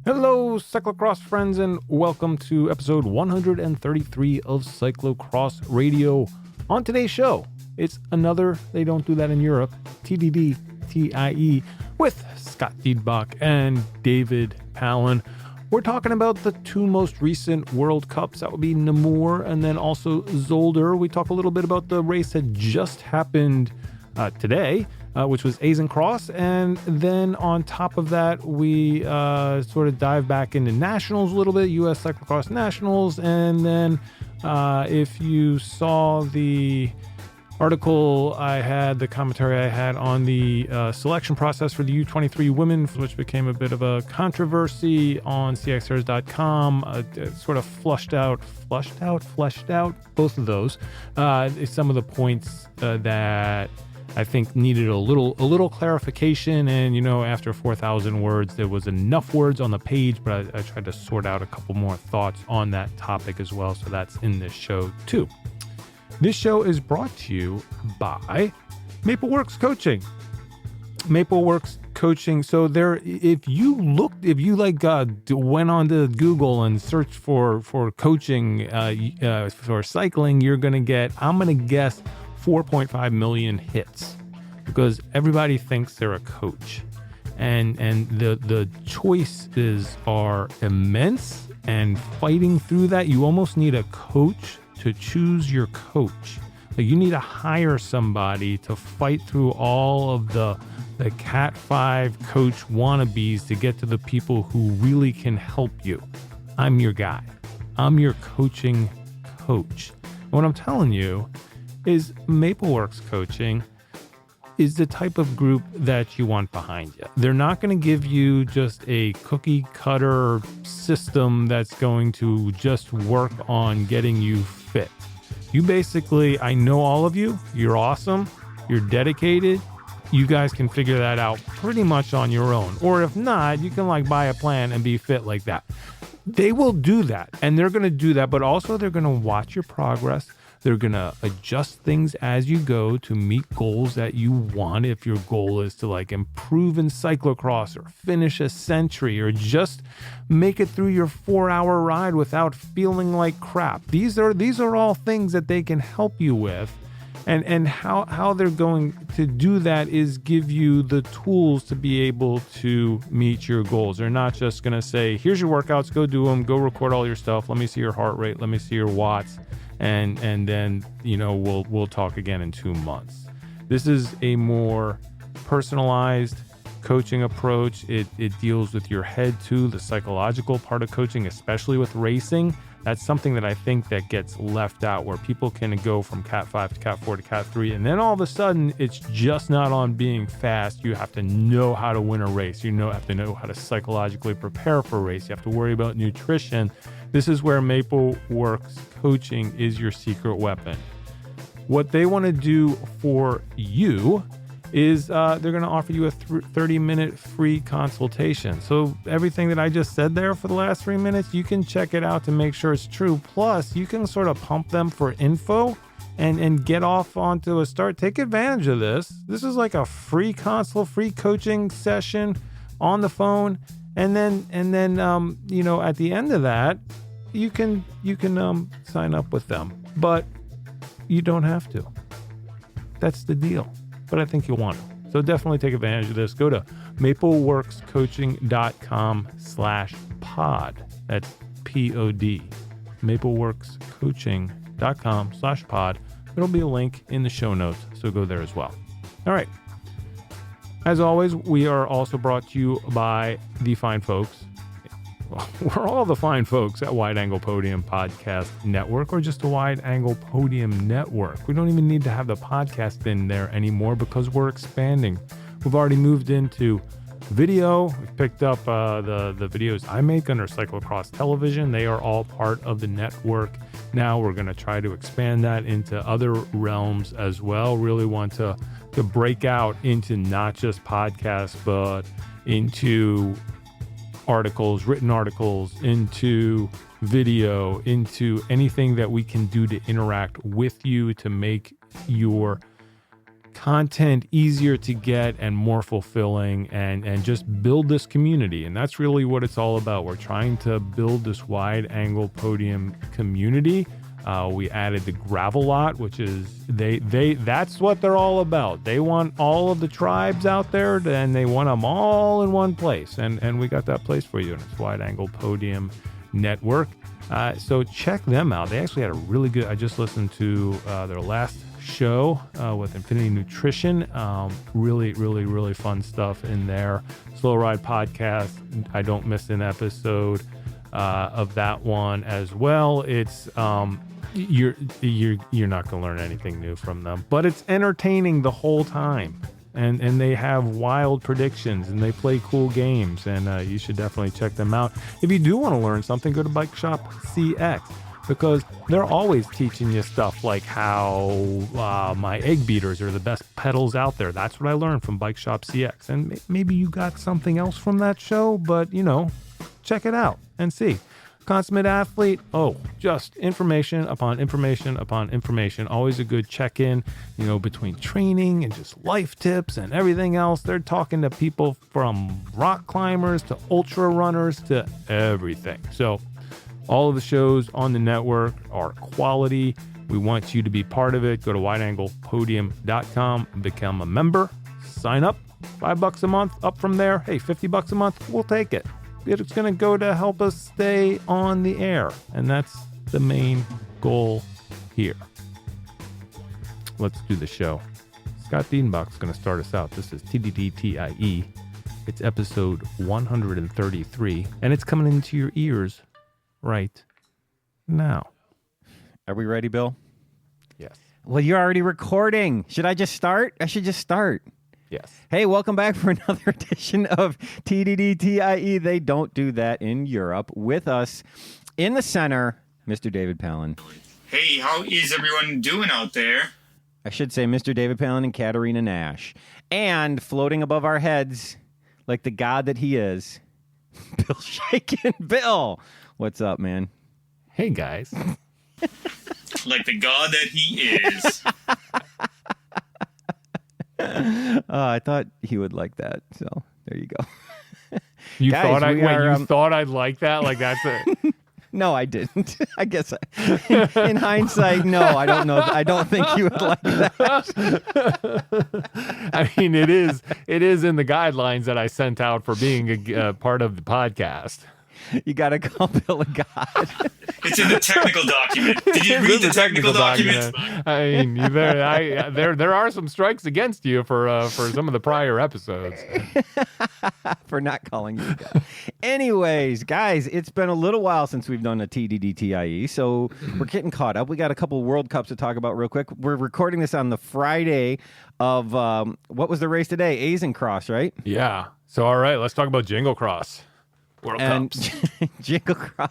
Hello, cyclocross friends, and welcome to episode 133 of Cyclocross Radio. On today's show, it's another, they don't do that in Europe, TDDTIE with Scott Diedbach and David Palin. We're talking about the two most recent World Cups. That would be Namur and then also Zolder. We talk a little bit about the race that just happened today, which was Azencross. And then on top of that, we sort of dive back into nationals a little bit, US CXNATS Nationals. And then if you saw the article I had, the commentary I had on the selection process for the U23 women, which became a bit of a controversy on CXRs.com, sort of fleshed out, both of those. Some of the points that I think needed a little clarification, and after 4,000 words, there was enough words on the page, but I tried to sort out a couple more thoughts on that topic as well, so that's in this show too. This show is brought to you by MapleWorks Coaching. MapleWorks Coaching. So there, if you went on to Google and searched for coaching for cycling, you're going to get, I'm going to guess, 4.5 million hits, because everybody thinks they're a coach, and the choices are immense, and fighting through that, you almost need a coach to choose your coach. Like, you need to hire somebody to fight through all of the Cat 5 coach wannabes to get to the people who really can help you. I'm your guy. I'm your coaching coach. And what I'm telling you is MapleWorks Coaching is the type of group that you want behind you. They're not going to give you just a cookie cutter system that's going to just work on getting you fit. You basically, I know all of you, you're awesome, you're dedicated, you guys can figure that out pretty much on your own. Or if not, you can buy a plan and be fit like that. They will do that, and they're going to do that, but also they're going to watch your progress. They're going to adjust things as you go to meet goals that you want. If your goal is to improve in cyclocross or finish a century or just make it through your 4-hour ride without feeling like crap. These are all things that they can help you with. And how they're going to do that is give you the tools to be able to meet your goals. They're not just going to say, here's your workouts, go do them, go record all your stuff. Let me see your heart rate. Let me see your watts. And then, we'll talk again in 2 months. This is a more personalized coaching approach. It deals with your head too, the psychological part of coaching, especially with racing. That's something that I think that gets left out, where people can go from Cat 5 to Cat 4 to Cat 3, and then all of a sudden it's just not on being fast. You have to know how to win a race. You have to know how to psychologically prepare for a race. You have to worry about nutrition. This is where MapleWorks Coaching is your secret weapon. What they want to do for you is they're going to offer you a 30-minute free consultation. So everything that I just said there for the last 3 minutes, you can check it out to make sure it's true. Plus, you can sort of pump them for info and get off onto a start. Take advantage of this. This is like a free consult, free coaching session on the phone. And then at the end of that, you can sign up with them, but you don't have to. That's the deal. But I think you'll want to. So definitely take advantage of this. Go to mapleworkscoaching.com/pod. That's POD. mapleworkscoaching.com/pod. There'll be a link in the show notes, so go there as well. All right. As always, we are also brought to you by the fine folks. Well, we're all the fine folks at Wide Angle Podium Podcast Network, or just a Wide Angle Podium Network. We don't even need to have the podcast in there anymore because we're expanding. We've already moved into video. We've picked up the videos I make under Cyclocross Television. They are all part of the network. Now we're going to try to expand that into other realms as well. Really want to break out into not just podcasts, but into articles, written articles, into video, into anything that we can do to interact with you to make your content easier to get and more fulfilling, and just build this community. And that's really what it's all about. We're trying to build this wide angle podium community. We added the gravel lot, which is that's what they're all about. They want all of the tribes out there, and they want them all in one place. And we got that place for you, and it's Wide Angle Podium Network. So check them out. They actually had a really good, I just listened to their last show with Infinity Nutrition. Really, really, really fun stuff in there. Slow Ride Podcast. I don't miss an episode of that one as well. It's you're not going to learn anything new from them, but it's entertaining the whole time. And they have wild predictions, and they play cool games, and you should definitely check them out. If you do want to learn something, go to Bike Shop CX, because they're always teaching you stuff like how my egg beaters are the best pedals out there. That's what I learned from Bike Shop CX. And maybe you got something else from that show, but, check it out and see. Consummate Athlete, just information upon information upon information. Always a good check-in, between training and just life tips and everything else. They're talking to people from rock climbers to ultra runners to everything. So all of the shows on the network are quality. We want you to be part of it. Go to wideanglepodium.com, become a member, sign up, $5 a month, up from there. Hey, $50 a month, we'll take it. It's going to go to help us stay on the air. And that's the main goal here. Let's do the show. Scott Diedenbach's going to start us out. This is TDDTIE. It's episode 133. And it's coming into your ears right now. Are we ready, Bill? Yes. Well, you're already recording. Should I just start? I should just start. Yes. Hey, welcome back for another edition of TDDTIE. They don't do that in Europe. With us in the center, Mr. David Palin. Hey, how is everyone doing out there? I should say Mr. David Palin and Katerina Nash. And floating above our heads, like the god that he is, Bill Shakin. Bill, what's up, man? Hey, guys. Like the god that he is. I thought he would like that, so there you go. You Guys, thought I'd like that? Like that's it? No, I didn't. I guess in hindsight, no, I don't know. I don't think you would like that. I mean, it is in the guidelines that I sent out for being a part of the podcast. You got to call Bill a god. It's in the technical document. Did you read the technical documents? I mean, there are some strikes against you for some of the prior episodes. For not calling you a god. Anyways, guys, it's been a little while since we've done a TDDTIE, so we're getting caught up. We got a couple World Cups to talk about real quick. We're recording this on the Friday of, what was the race today? Azencross, right? Yeah. So, all right, let's talk about Jingle Cross. World Cups. Jingle Cross.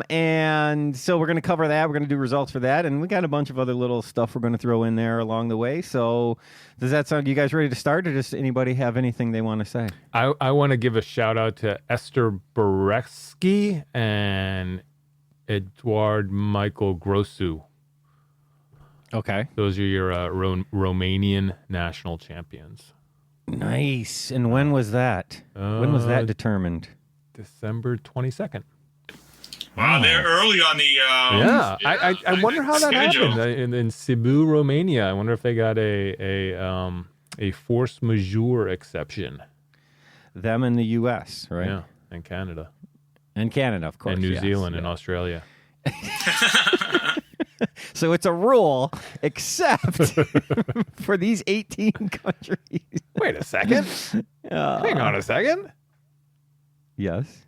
And so we're going to cover that. We're going to do results for that. And we got a bunch of other little stuff we're going to throw in there along the way. So does that sound, you guys ready to start, or does anybody have anything they want to say? I want to give a shout out to Esther Bereski and Eduard Michael Grosu. Okay. Those are your Romanian national champions. Nice. And when was that? When was that determined? December 22nd. Wow, they're early on the yeah. I wonder how that schedule. happened in Cebu, Romania. I wonder if they got a force majeure exception. Them in the U.S., right? Yeah, and Canada. And Canada, of course. And New Zealand and Australia. So it's a rule, except for these 18 countries. Wait a second. Hang on a second. Yes.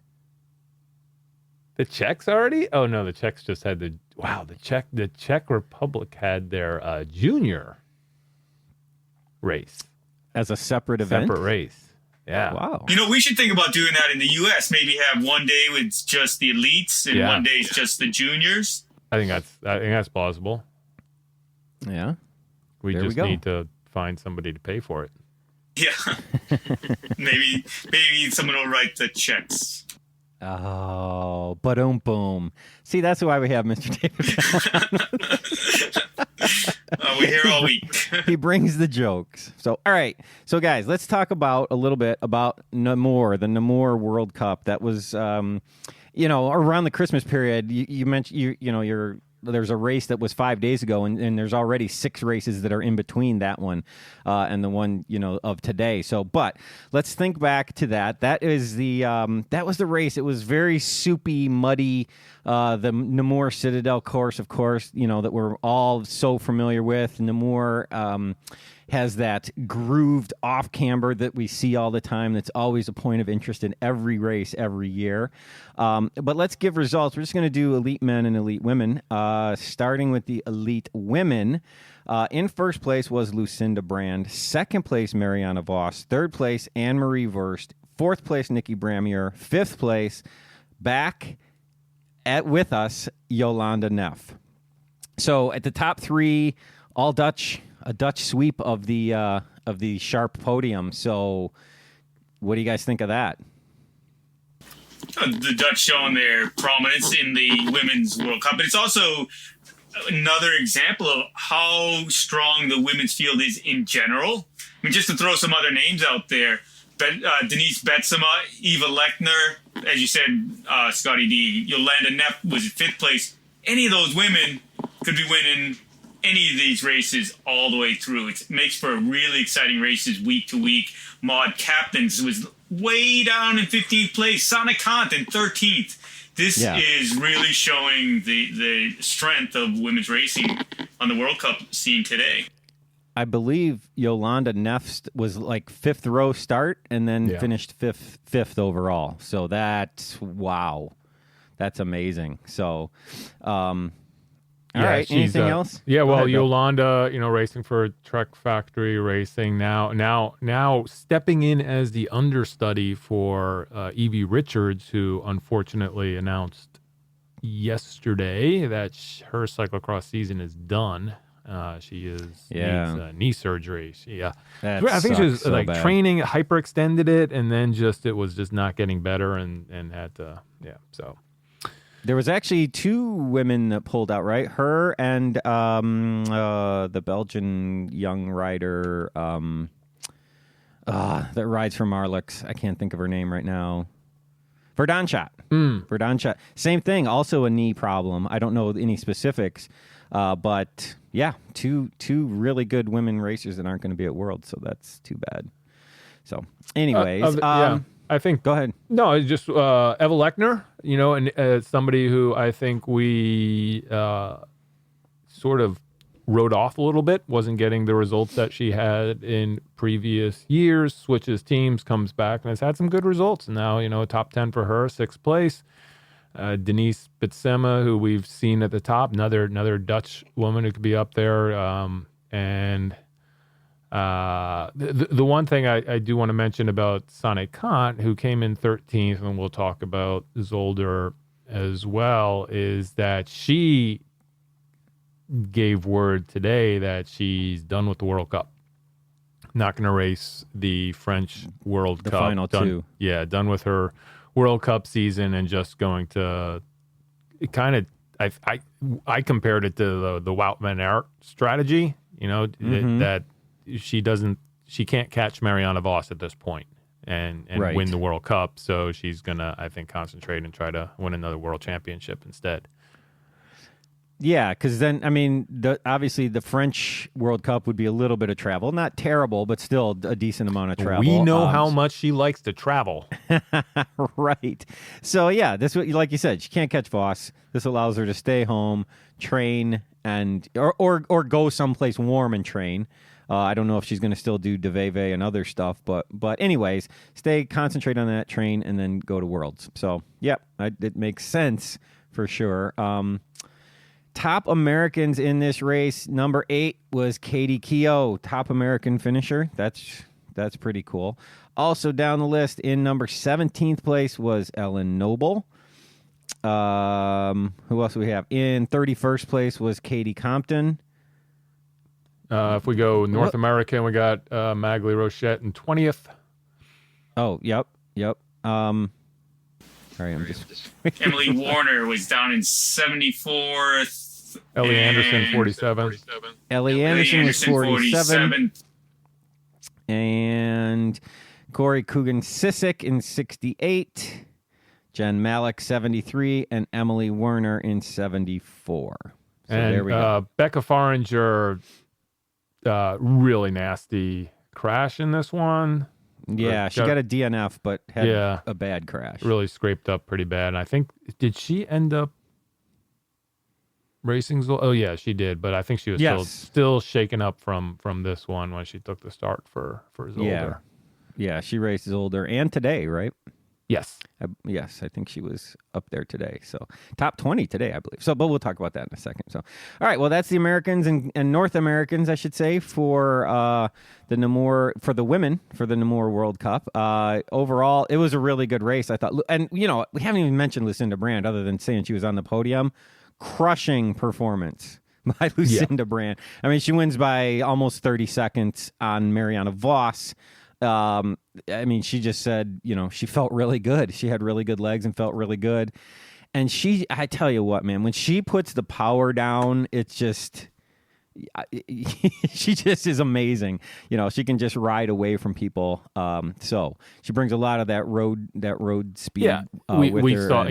The Czechs already? Oh no, the Czechs just had the Czech Republic had their junior race As a separate event? Separate race. Yeah. Wow. We should think about doing that in the U.S. Maybe have one day with just the elites and one day is just the juniors. I think that's plausible. Yeah. We need to find somebody to pay for it. Yeah. maybe someone will write the checks. Oh, boom. See, that's why we have Mr. David. We're here all week. He brings the jokes. So, all right. So, guys, let's talk about a little bit about Namur, the Namur World Cup. That was, around the Christmas period. You mentioned, there's a race that was 5 days ago, and there's already 6 races that are in between that one and the one of today. So, but let's think back to that. That is that was the race. It was very soupy, muddy. The Namur Citadel course, of course, that we're all so familiar with. Namur has that grooved off camber that we see all the time. That's always a point of interest in every race every year. But let's give results. We're just going to do elite men and elite women, starting with the elite women. In first place was Lucinda Brand. Second place, Mariana Voss. Third place, Anne-Marie Verst. Fourth place, Nikki Bramier. Fifth place, back with us, Jolanda Neff. So at the top 3, all Dutch. A Dutch sweep of the sharp podium. So, what do you guys think of that? The Dutch showing their prominence in the Women's World Cup, but it's also another example of how strong the women's field is in general. I mean, just to throw some other names out there, Denise Betsema, Eva Lechner, as you said, Scotty D, Jolanda Neff was in 5th place. Any of those women could be winning any of these races all the way through. It makes for really exciting races week to week. Maud Captains was way down in 15th place. Sana Kant in 13th. This is really showing the strength of women's racing on the World Cup scene today. I believe Jolanda Neff was like 5th row start and then finished fifth overall. So that's amazing. So, all right. Anything else? Yeah. Well, ahead, Yolanda, racing for Trek Factory Racing now stepping in as the understudy for Evie Richards, who unfortunately announced yesterday that her cyclocross season is done. She needs knee surgery. I think she was training, hyperextended it, and then it was just not getting better, and had to so. There was actually 2 women that pulled out, right? Her and the Belgian young rider that rides for Marlix. I can't think of her name right now. Verdonschot. Same thing, also a knee problem. I don't know any specifics, but yeah, two really good women racers that aren't going to be at Worlds, so that's too bad. So anyways, I think. Go ahead. No, it's just Eva Lechner, and somebody who I think we sort of wrote off a little bit, wasn't getting the results that she had in previous years, switches teams, comes back, and has had some good results. And now, top 10 for her, 6th place. Denise Bitsema, who we've seen at the top, another Dutch woman who could be up there, and the one thing I do want to mention about Sana Kant, who came in 13th, and we'll talk about Zolder as well, is that she gave word today that she's done with the World Cup. Not going to race the French World Cup. The final 2. Yeah, done with her World Cup season and just going to kind of, I compared it to the Wout van Aert strategy, that she can't catch Mariana Voss at this point and win the World Cup. So she's going to, I think, concentrate and try to win another world championship instead. Yeah, because then, obviously the French World Cup would be a little bit of travel. Not terrible, but still a decent amount of travel. We know how much she likes to travel. Right. So, yeah, this, like you said, she can't catch Voss. This allows her to stay home, train, or go someplace warm and train. I don't know if she's going to still do DVV and other stuff, but anyways, concentrate on that, train, and then go to Worlds. So, it makes sense for sure. Top Americans in this race, number 8 was Katie Keogh, top American finisher. That's pretty cool. Also down the list in number 17th place was Ellen Noble. Who else do we have? In 31st place was Katie Compton. If we go North American, we got Magli Rochette in 20th. Oh, yep. Sorry, I'm just. Emily Warner was down in 74th. Ellie Anderson, 47. Ellie Anderson was 47. And Corey Coogan-Sissick in 68. Jen Malik, 73. And Emily Werner in 74. So and there we go. Becca Faringer, really nasty crash in this one. Yeah, she got a DNF, but had a bad crash. Really scraped up pretty bad. And I think, did she end up racing? Oh, yeah, she did. But I think she was still shaken up from this one when she took the start for Zolder. Yeah, she raced Zolder and today, right? Yes. Yes, I think she was up there today. So top 20 today, I believe. So, but we'll talk about that in a second. So, all right. Well, that's the Americans and North Americans, I should say, for the Namur, for the women, for the Namur World Cup. Overall, it was a really good race, I thought. And, we haven't even mentioned Lucinda Brand other than saying she was on the podium. Crushing performance by Lucinda Brand. I mean, she wins by almost 30 seconds on Mariana Voss. I mean, she just said, she felt really good. She had really good legs and felt really good. And I tell you what, man, when she puts the power down, it's just, she just is amazing. She can just ride away from people. So she brings a lot of that road speed. Yeah, with we her saw,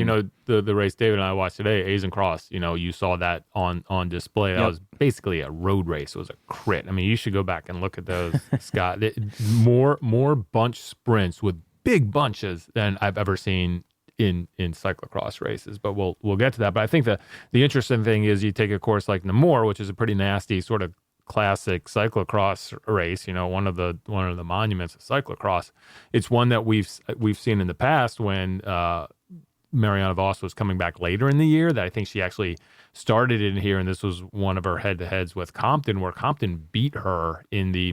the race David and I watched today, Azencross, you saw that on display. That was basically a road race. It was a crit. I mean, you should go back and look at those, Scott. More bunch sprints with big bunches than I've ever seen in cyclocross races, but we'll get to that. But I think the interesting thing is you take a course like Namur, which is a pretty nasty sort of classic cyclocross race, one of the monuments of cyclocross. It's one that we've seen in the past when Mariana Voss was coming back later in the year, that I think she actually started in here, and this was one of her head-to-heads with Compton, where Compton beat her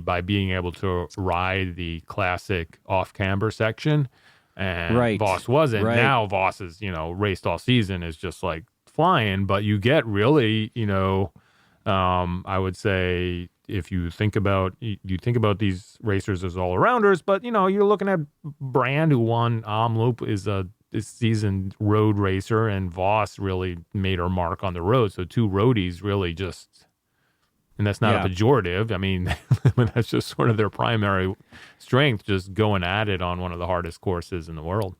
by being able to ride the classic off-camber section. And Voss wasn't. Right. Now Voss is, raced all season, is just like flying, but you get really, I would say if you think about these racers as all-arounders, but, you're looking at Brand, who won Omloop, is a seasoned road racer, and Voss really made her mark on the road. So two roadies really just, and that's not a pejorative. I mean, that's just sort of their primary strength, just going at it on one of the hardest courses in the world.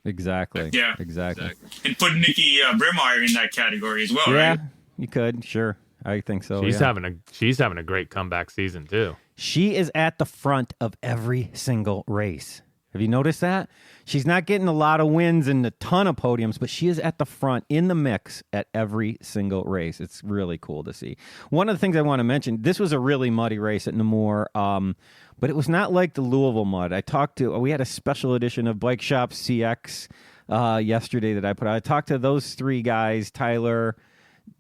Exactly. Yeah. Exactly. And put Nikki Brimmeyer in that category as well, right? Yeah, you could. Sure. I think so. She's having a great comeback season too. She is at the front of every single race. Have you noticed that? She's not getting a lot of wins and a ton of podiums, but she is at the front in the mix at every single race. It's really cool to see. One of the things I want to mention, this was a really muddy race at Namur, but it was not like the Louisville mud. We had a special edition of Bike Shop CX yesterday that I put out. I talked to those three guys, Tyler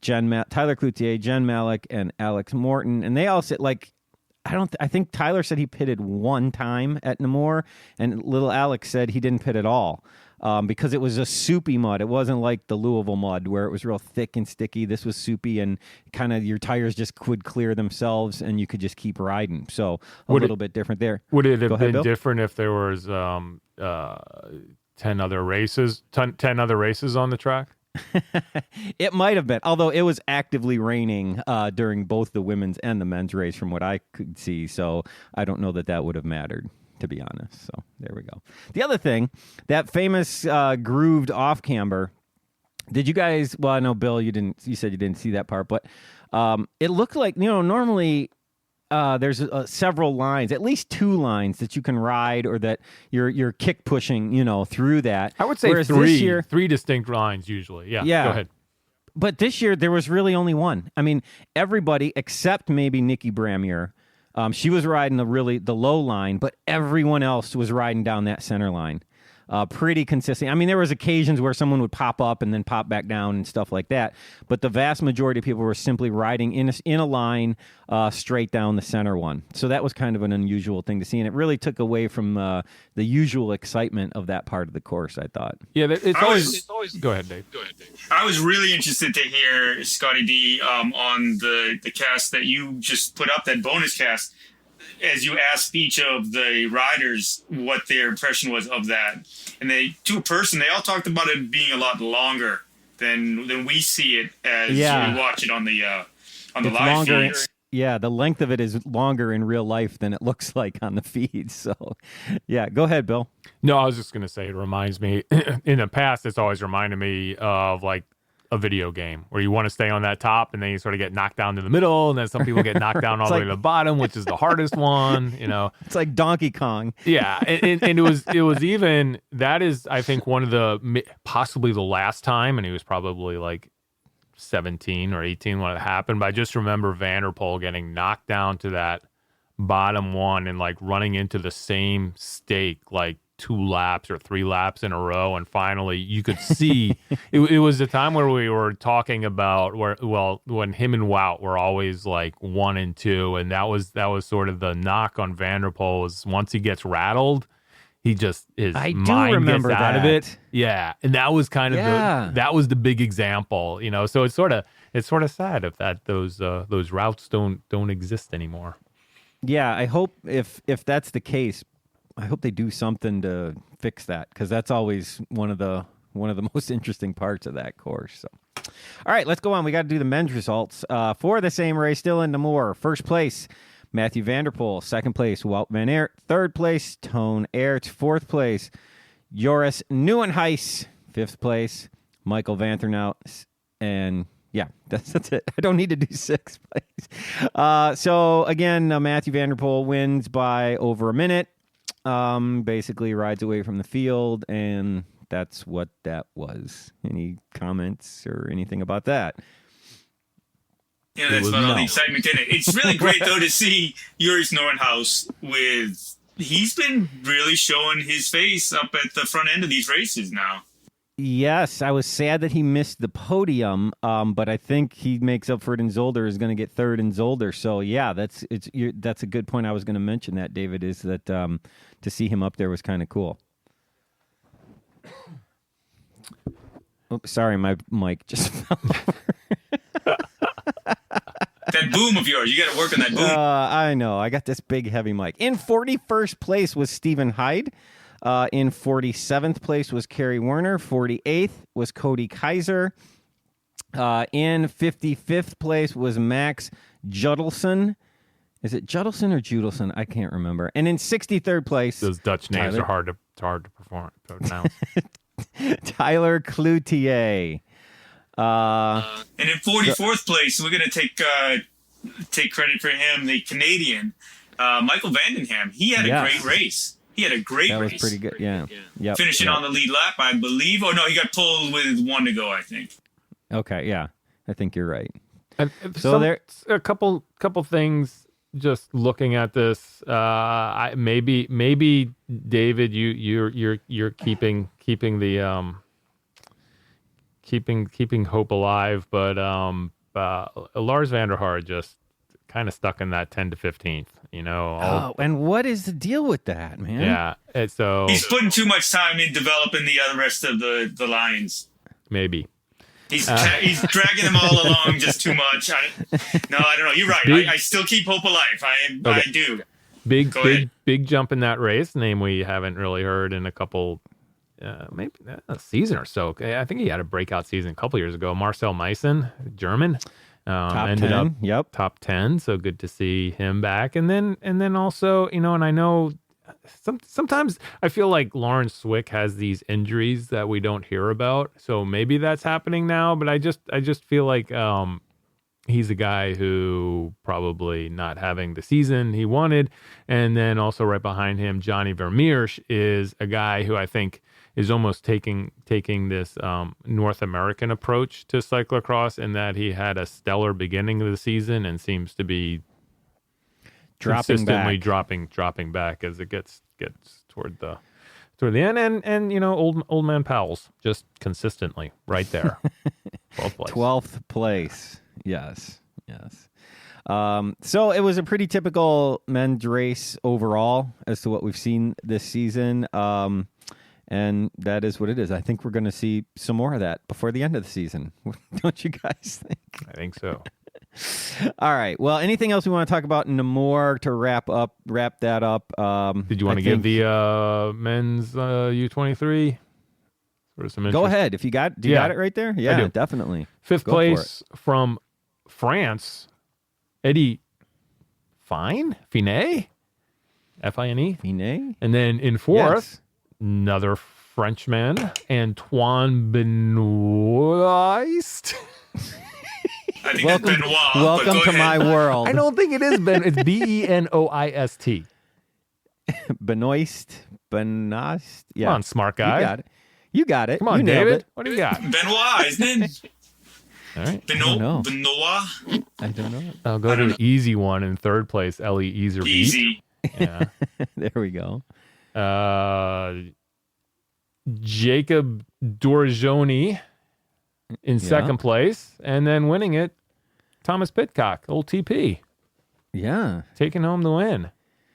Cloutier, Jen Malik, and Alex Morton, and they all said, I think Tyler said he pitted one time at Namur, and little Alex said he didn't pit at all because it was a soupy mud. It wasn't like the Louisville mud where it was real thick and sticky. This was soupy, and kind of your tires just would clear themselves, and you could just keep riding. So a little bit different there. Would it have been different if there was 10 other races on the track? It might have been, although it was actively raining during both the women's and the men's race from what I could see, so I don't know that would have mattered, to be honest. So there we go. The other thing, that famous grooved off camber, did you guys, well, I know Bill, you said you didn't see that part, but it looked like, normally there's several lines, at least two lines that you can ride, or that you're kick pushing, through that. I would say three distinct lines usually. Yeah. Go ahead. But this year there was really only one. I mean, everybody except maybe Nikki Bramier, she was riding the low line, but everyone else was riding down that center line. Pretty consistent. I mean, there was occasions where someone would pop up and then pop back down and stuff like that. But the vast majority of people were simply riding in a line straight down the center one. So that was kind of an unusual thing to see. And it really took away from the usual excitement of that part of the course, I thought. Yeah, it's always... Go ahead, Dave. I was really interested to hear, Scotty D, on the cast that you just put up, that bonus cast. as you asked each of the riders what their impression was of that, and they all talked about it being a lot longer than we see it as we watch it on the live feed. Yeah, the length of it is longer in real life than it looks like on the feed. So, yeah, go ahead, Bill. No, I was just going to say it reminds me, in the past, it's always reminded me of like a video game where you want to stay on that top and then you sort of get knocked down to the middle, and then some people get knocked down all the way to the bottom, which is the hardest one, you know. It's like Donkey Kong. Yeah, and it was even, that is, I think, one of the, possibly the last time, and he was probably like 17 or 18 when it happened, but I just remember Van der Poel getting knocked down to that bottom one and like running into the same stake like 2 laps or 3 laps in a row, and finally you could see it was the time where we were talking about when him and Wout were always like 1 and 2, and that was sort of the knock on Van der Poel, was once he gets rattled, he just, his mind gets out of it. Yeah. And that was kind of that was the big example, you know. So it's sort of sad if those routes don't exist anymore. Yeah, I hope if that's the case, I hope they do something to fix that, because that's always one of the most interesting parts of that course. So, all right, let's go on. We got to do the men's results for the same race. Still in Namur, first place, Mathieu van der Poel. Second place, Wout van Aert. Third place, Toon Aert. Fourth place, Joris Nieuwenhuis. Fifth place, Michael van der Noot. And yeah, that's it. I don't need to do sixth place. So again, Mathieu van der Poel wins by over a minute. Basically rides away from the field, and that's what that was. Any comments or anything about that? Yeah, that's about all the excitement in it. It's really great, though, to see Joris Nieuwenhuis he's been really showing his face up at the front end of these races now. Yes, I was sad that he missed the podium, but I think he makes up for it in Zolder, is going to get third in Zolder. So, yeah, that's a good point. I was going to mention that, David, is that to see him up there was kind of cool. Oops, sorry, my mic just fell over. That boom of yours, you got to work on that boom. I know. I got this big, heavy mic. In 41st place was Stephen Hyde. In 47th place was Kerry Werner. 48th was Cody Kaiser. In 55th place was Max Judelson. Is it Judelson or Judelson? I can't remember. And in 63rd place, those Dutch names are hard to pronounce. Tyler Cloutier. And in 44th place, we're going to take credit for him, the Canadian, Michael Vandenham. He had a great race. He had a great race. That was pretty good, yeah. Yep. Finishing on the lead lap, I believe. Oh, no, he got pulled with 1 to go, I think. Okay, yeah. I think you're right. So there a couple things just looking at this. Maybe David, you're keeping the keeping hope alive, but Lars van der Haar just kind of stuck in that 10 to 15th, you know. And what is the deal with that, man? Yeah, so he's putting too much time in developing the rest of the lines. Maybe he's dragging them all along just too much. I don't know. You're right. I still keep hope alive. I do. Big jump in that race. Name we haven't really heard in a couple. Maybe a season or so. I think he had a breakout season a couple years ago. Marcel Meissen, German, ended 10. Up top 10. So good to see him back. And then also, you know, and I know sometimes I feel like Lawrence Swick has these injuries that we don't hear about. So maybe that's happening now. But I just feel like he's a guy who probably not having the season he wanted. And then also right behind him, Johnny Vermeersch is a guy who I think is almost taking this North American approach to cyclocross, in that he had a stellar beginning of the season and seems to be consistently dropping back as it gets toward the end. And you know, old man Powell's just consistently right there. 12th place. Yes. So it was a pretty typical men's race overall as to what we've seen this season. And that is what it is. I think we're going to see some more of that before the end of the season. Don't you guys think? I think so. All right. Well, anything else we want to talk about in Namur to wrap that up? Did you want to give the men's U23? Sort of some Go ahead. If you got, do you got it right there? Yeah, I do. Definitely. Fifth place from France, Eddie Fine? Fine? F-I-N-E? Fine? And then in fourth, another Frenchman, Antoine Benoist. I think that's Benoit. Welcome to my world. I don't think it is Ben. It's Benoist. Benoist. Yeah. Come on, smart guy. You got it. Come on, you nailed David. it. What do you got? Benoit, isn't it? All right. Benoit. I don't know. I'll go to the easy one in third place. Ellie Easer. Easy. Yeah. There we go. Jacob Dorjoni in second place, and then winning it, Thomas Pitcock, old TP. Yeah. Taking home the win.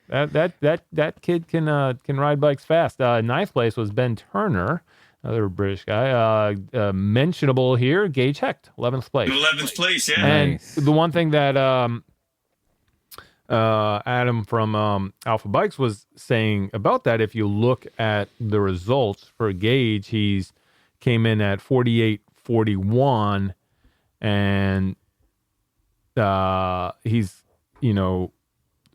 That kid can ride bikes fast. Ninth place was Ben Turner, another British guy. Mentionable here, Gage Hecht, 11th place. 11th place, yeah. And the one thing that Adam from Alpha Bikes was saying about that, if you look at the results for Gage, he's came in at 48.41, and he's,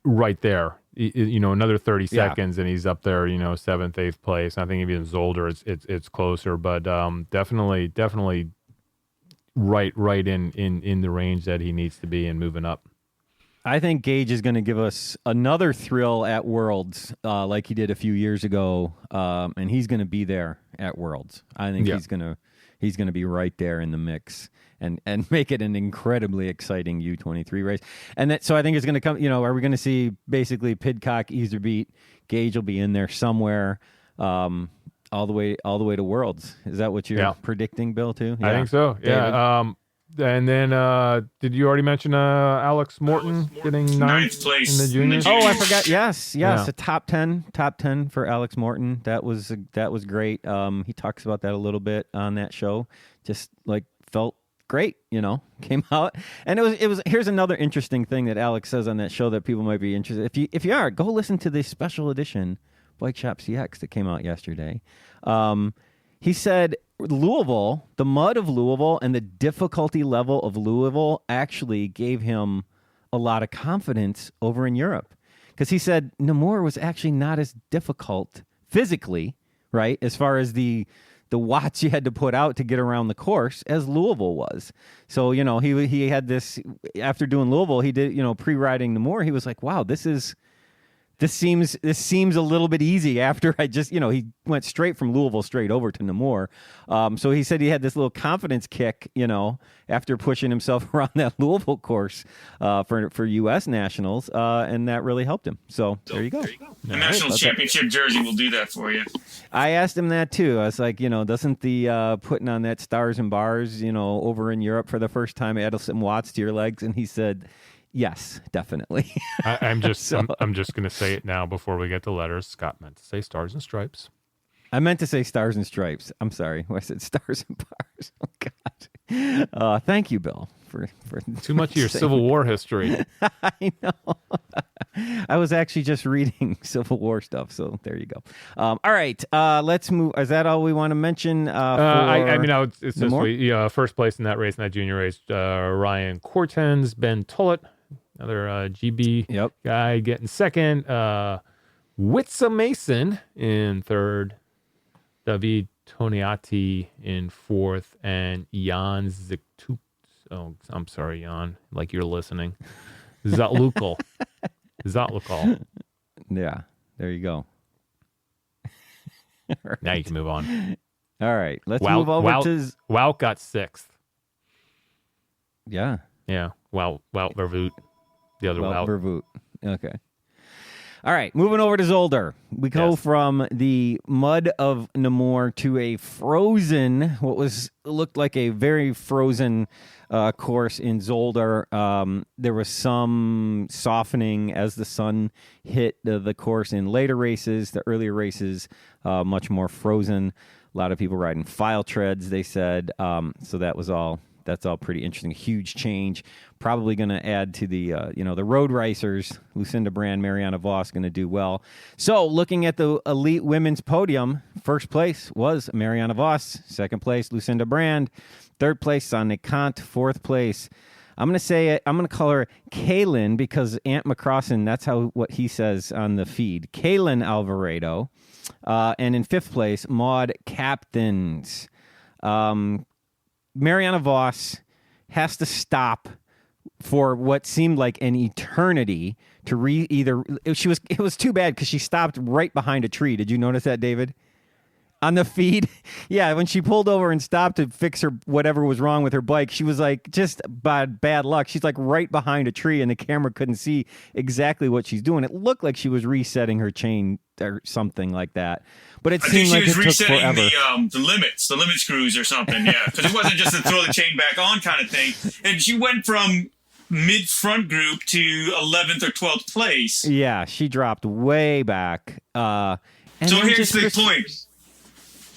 right there. Another 30 seconds, and he's up there, 7th, 8th place. I think even Zolder, it's closer, but definitely right in the range that he needs to be and moving up. I think Gage is going to give us another thrill at Worlds, like he did a few years ago, and he's going to be there at Worlds. I think he's going to be right there in the mix and make it an incredibly exciting U23 race. And so I think it's going to come. Are we going to see basically Pidcock, Easerbeat, Gage will be in there somewhere, all the way to Worlds? Is that what you're predicting, Bill? Too? I think so. David? Yeah. And then, did you already mention Alex Morton getting ninth place in the juniors? Oh, I forgot. Yes, a top 10 for Alex Morton. That was great. He talks about that a little bit on that show. Just felt great, came out. And it was. Here's another interesting thing that Alex says on that show that people might be interested. If you are, go listen to the special edition Bike Shop CX that came out yesterday. He said Louisville, the mud of Louisville and the difficulty level of Louisville actually gave him a lot of confidence over in Europe. Because he said Namur was actually not as difficult physically, right, as far as the watts you had to put out to get around the course as Louisville was. So, he had this, after doing Louisville, he did, pre-riding Namur, he was like, wow, this seems a little bit easy after I just, he went straight from Louisville straight over to Namur. So he said he had this little confidence kick, after pushing himself around that Louisville course for US Nationals, and that really helped him. So there you go. The National Championship jersey will do that for you. I asked him that too. I was like, doesn't the putting on that stars and bars, over in Europe for the first time add some watts to your legs? And he said, yes, definitely. I'm just going to say it now before we get to letters. Scott meant to say stars and stripes. I meant to say stars and stripes. I'm sorry. I said stars and bars. Oh, God. Thank you, Bill, for too much of your Civil War history. I know. I was actually just reading Civil War stuff, so there you go. All right, let's move. Is that all we want to mention? It's just first place in that race, in that junior race, Ryan Cortens, Ben Tullett, another GB guy, getting second. Witsa Mason in third. David Toniati in fourth. And Jan Ziktuk. Oh, I'm sorry, Jan. Like you're listening. Zatlukal. Yeah, there you go. Right. Now you can move on. All right, let's move over to... Wout got sixth. Yeah. Yeah, Wout Vervoet. The other Wout. Vervoet. Okay. All right, moving over to Zolder. We go from the mud of Namur to a frozen, looked like a very frozen course in Zolder. There was some softening as the sun hit the course in later races. The earlier races, much more frozen. A lot of people riding file treads, they said. So that was all that's all pretty interesting. Huge change. Probably going to add to the the road racers. Lucinda Brand, Mariana Voss going to do well. So looking at the elite women's podium, first place was Mariana Voss. Second place, Lucinda Brand. Third place, Sonny Kant. Fourth place, I'm going to call her Kaylin because Ant McCrossan, that's what he says on the feed. Kaylin Alvarado. And in fifth place, Maud Captains. Mariana Voss has to stop for what seemed like an eternity to it was too bad because she stopped right behind a tree. Did you notice that, David? On the feed, yeah, when she pulled over and stopped to fix her whatever was wrong with her bike, she was like, just bad luck. She's like right behind a tree, and the camera couldn't see exactly what she's doing. It looked like she was resetting her chain or something like that, but it seemed like it took forever. The limit screws or something, yeah, because it wasn't just to throw the chain back on kind of thing. And she went from mid front group to 11th or 12th place. Yeah, she dropped way back. So here's the point.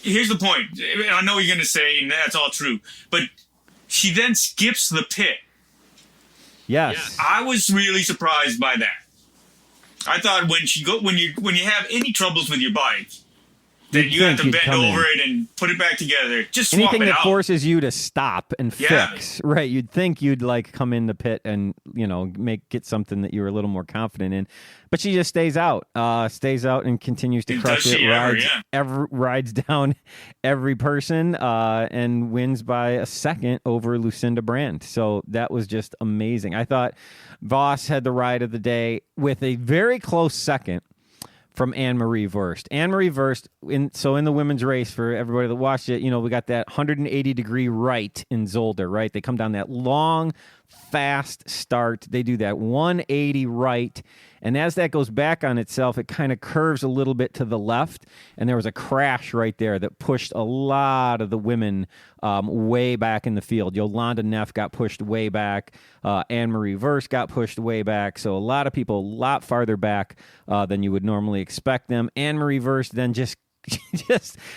Here's the point. I know you're going to say, and that's all true, but she then skips the pit. Yes. I was really surprised by that. I thought when you have any troubles with your bike, then you have to bend over it and put it back together. Just swap anything it that out. Forces you to stop and fix. Right. You'd think you'd like come in the pit and, get something that you were a little more confident in. But she just stays out and continues to crush it. Rides down every person and wins by a second over Lucinda Brand. So that was just amazing. I thought Voss had the ride of the day with a very close second from Anne-Marie Verst. Anne-Marie Verst, in the women's race, for everybody that watched it, we got that 180-degree right in Zolder, right? They come down that long, fast start. They do that 180 right, and as that goes back on itself, it kind of curves a little bit to the left, and there was a crash right there that pushed a lot of the women way back in the field. Yolanda Neff got pushed way back. Anne-Marie Verst got pushed way back. So a lot of people a lot farther back than you would normally expect them. Anne-Marie Verst then just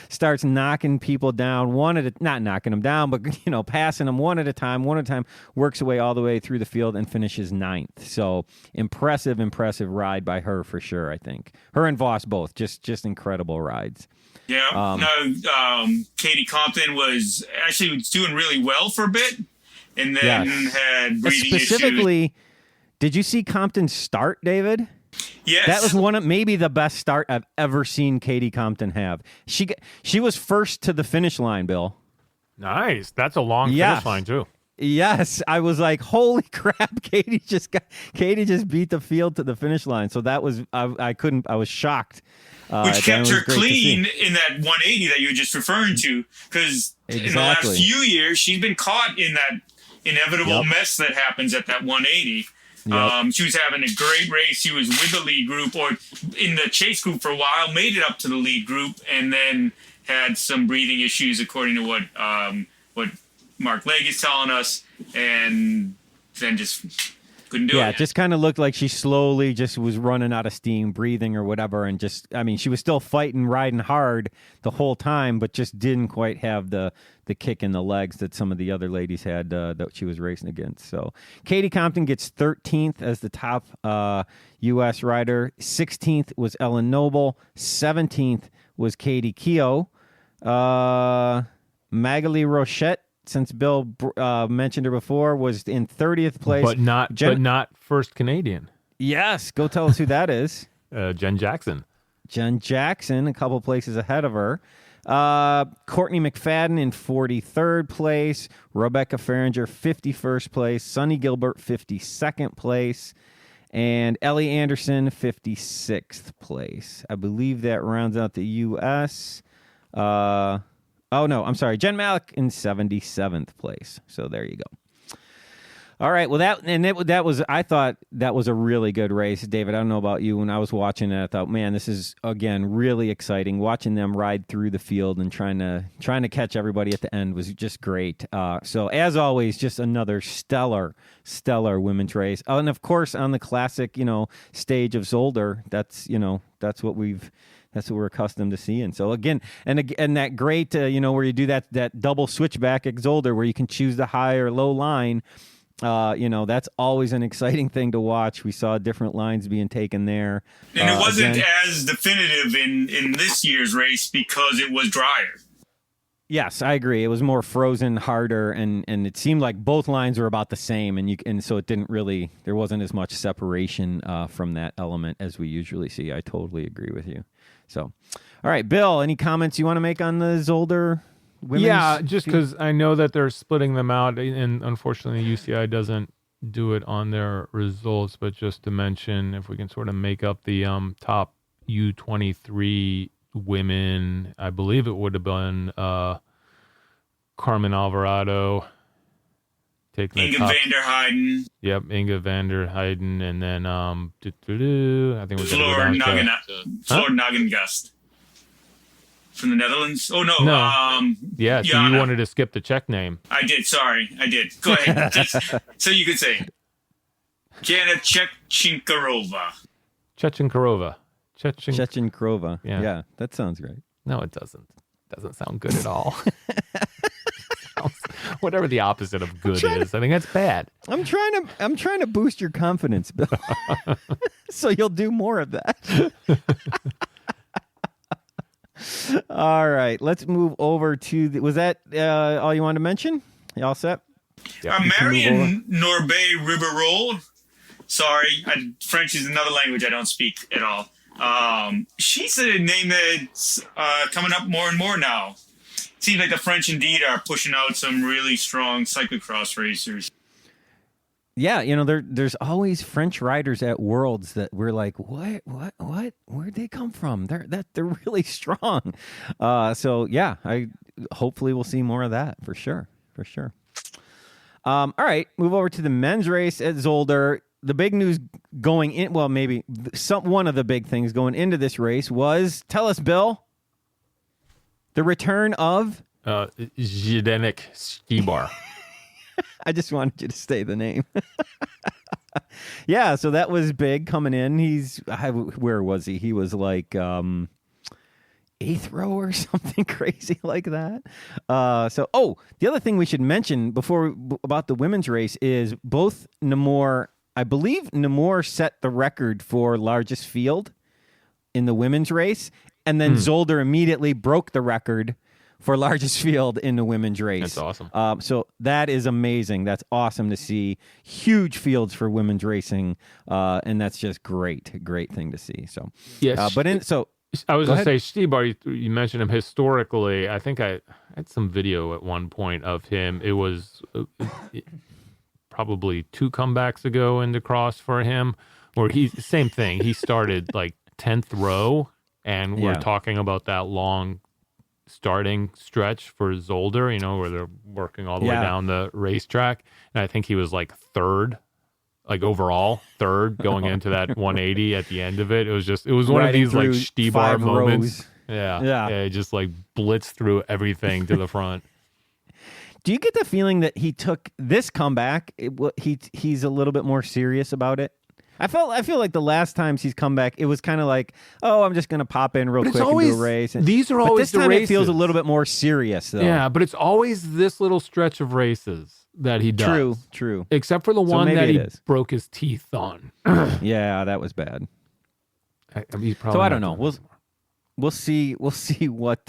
starts knocking people down not knocking them down, but passing them one at a time, works away all the way through the field and finishes ninth. So impressive ride by her for sure. I think her and Voss both just incredible rides. Yeah. Katie Compton was doing really well for a bit, and then had breathing issues. Did you see Compton start, David? Yes. That was maybe the best start I've ever seen Katie Compton have. She was first to the finish line, Bill. Nice. That's a long finish line, too. Yes. I was like, holy crap, Katie just beat the field to the finish line. So that was, I was shocked. Which kept her clean in that 180 that you were just referring to. Because in the last few years, she's been caught in that inevitable mess that happens at that 180. Yep. She was having a great race. She was with the lead group or in the chase group for a while, made it up to the lead group, and then had some breathing issues, according to what Mark Legg is telling us, and then just couldn't do it. Yeah, it just kind of looked like she slowly just was running out of steam, breathing or whatever, and she was still fighting, riding hard the whole time, but just didn't quite have the kick in the legs that some of the other ladies had that she was racing against. So Katie Compton gets 13th as the top U.S. rider. 16th was Ellen Noble. 17th was Katie Keogh. Magali Rochette, since Bill mentioned her before, was in 30th place. But not first Canadian. Yes, go tell us who that is. Jen Jackson. Jen Jackson, a couple places ahead of her. Courtney McFadden in 43rd place. Rebecca Farringer, 51st place. Sunny Gilbert, 52nd place. And Ellie Anderson, 56th place. I believe that rounds out the U.S. Oh, no, I'm sorry. Jen Malik in 77th place. So there you go. All right. Well, I thought that was a really good race. David, I don't know about you. When I was watching it, I thought, man, this is, again, really exciting. Watching them ride through the field and trying to catch everybody at the end was just great. So, as always, just another stellar women's race. Oh, and, of course, on the classic, stage of Zolder, that's what we've That's what we're accustomed to seeing. So again, and that great, where you do that double switchback at Zolder, where you can choose the high or low line. That's always an exciting thing to watch. We saw different lines being taken there. And it wasn't as definitive in this year's race because it was drier. Yes, I agree. It was more frozen, harder, and it seemed like both lines were about the same, and so it didn't really, there wasn't as much separation from that element as we usually see. I totally agree with you. So, all right, Bill, any comments you want to make on the Zolder women's? Yeah, just because I know that they're splitting them out, and unfortunately UCI doesn't do it on their results, but just to mention, if we can sort of make up the top U23 women, I believe it would have been Carmen Alvarado taking Inga van der Heijden. Yep, Inga van der Heijden, and then I think it was Floor Nagengast from the Netherlands. Oh no. Yeah, so you wanted to skip the Czech name. I did. Sorry, I did. Go ahead. So you could say Jana Chechinkarova. Chechinkarova. Yeah, that sounds right. No, it doesn't. Doesn't sound good at all. Whatever the opposite of good is. I think that's bad. I'm trying to boost your confidence, Bill. So you'll do more of that. All right, let's move over to was that all you wanted to mention? You all set? Yeah. Marion Norbe Riverol. Sorry, French is another language I don't speak at all. She's a name that's coming up more and more now. Seems like the French indeed are pushing out some really strong cyclocross racers. Yeah, there's always French riders at Worlds that we're like, what? Where'd they come from? They're really strong. So yeah, hopefully we'll see more of that for sure. All right, move over to the men's race at Zolder. The big news going in, well, maybe one of the big things going into this race was, tell us, Bill, the return of Zdeněk Štibar. I just wanted you to say the name. Yeah, so that was big coming in. Where was he? He was like 8th row or something crazy like that. The other thing we should mention about the women's race is both Namur, I believe Namur set the record for largest field in the women's race, and then Zolder immediately broke the record for largest field in the women's race. That's awesome. So that is amazing. That's awesome to see. Huge fields for women's racing, and that's just great thing to see. So yes, I was going to say, Štibar, you mentioned him historically. I think I had some video at one point of him. It was probably 2 comebacks ago into cross for him, where same thing. He started like 10th row, and we're talking about that long starting stretch for Zolder, where they're working all the way down the racetrack. And I think he was like 3rd, like overall 3rd going into that 180 at the end of it. It was one of these like Štibar moments. Yeah. He just like blitzed through everything to the front. Do you get the feeling that he took this comeback? He's a little bit more serious about it. I feel like the last times he's come back, it was kind of like, oh, I'm just going to pop in real quick and do a race. These are always this time the races. It feels a little bit more serious, though. Yeah, but it's always this little stretch of races that he does. True. Except for the one that he broke his teeth on. Yeah, that was bad. So I don't know. We'll see what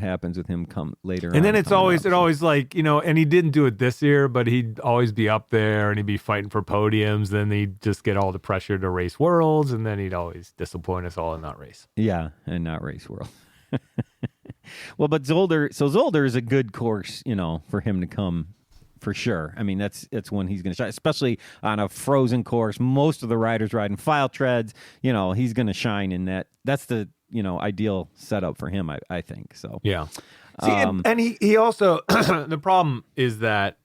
happens with him come later. And then it always like, and he didn't do it this year, but he'd always be up there and he'd be fighting for podiums. Then he'd just get all the pressure to race Worlds, and then he'd always disappoint us all in that race. Yeah, and not race World. Well, but Zolder is a good course, for him to come for sure. I mean, that's when he's going to shine, especially on a frozen course. Most of the riders riding file treads, he's going to shine in that. That's the ideal setup for him, I think. So yeah. See, and he also the problem is that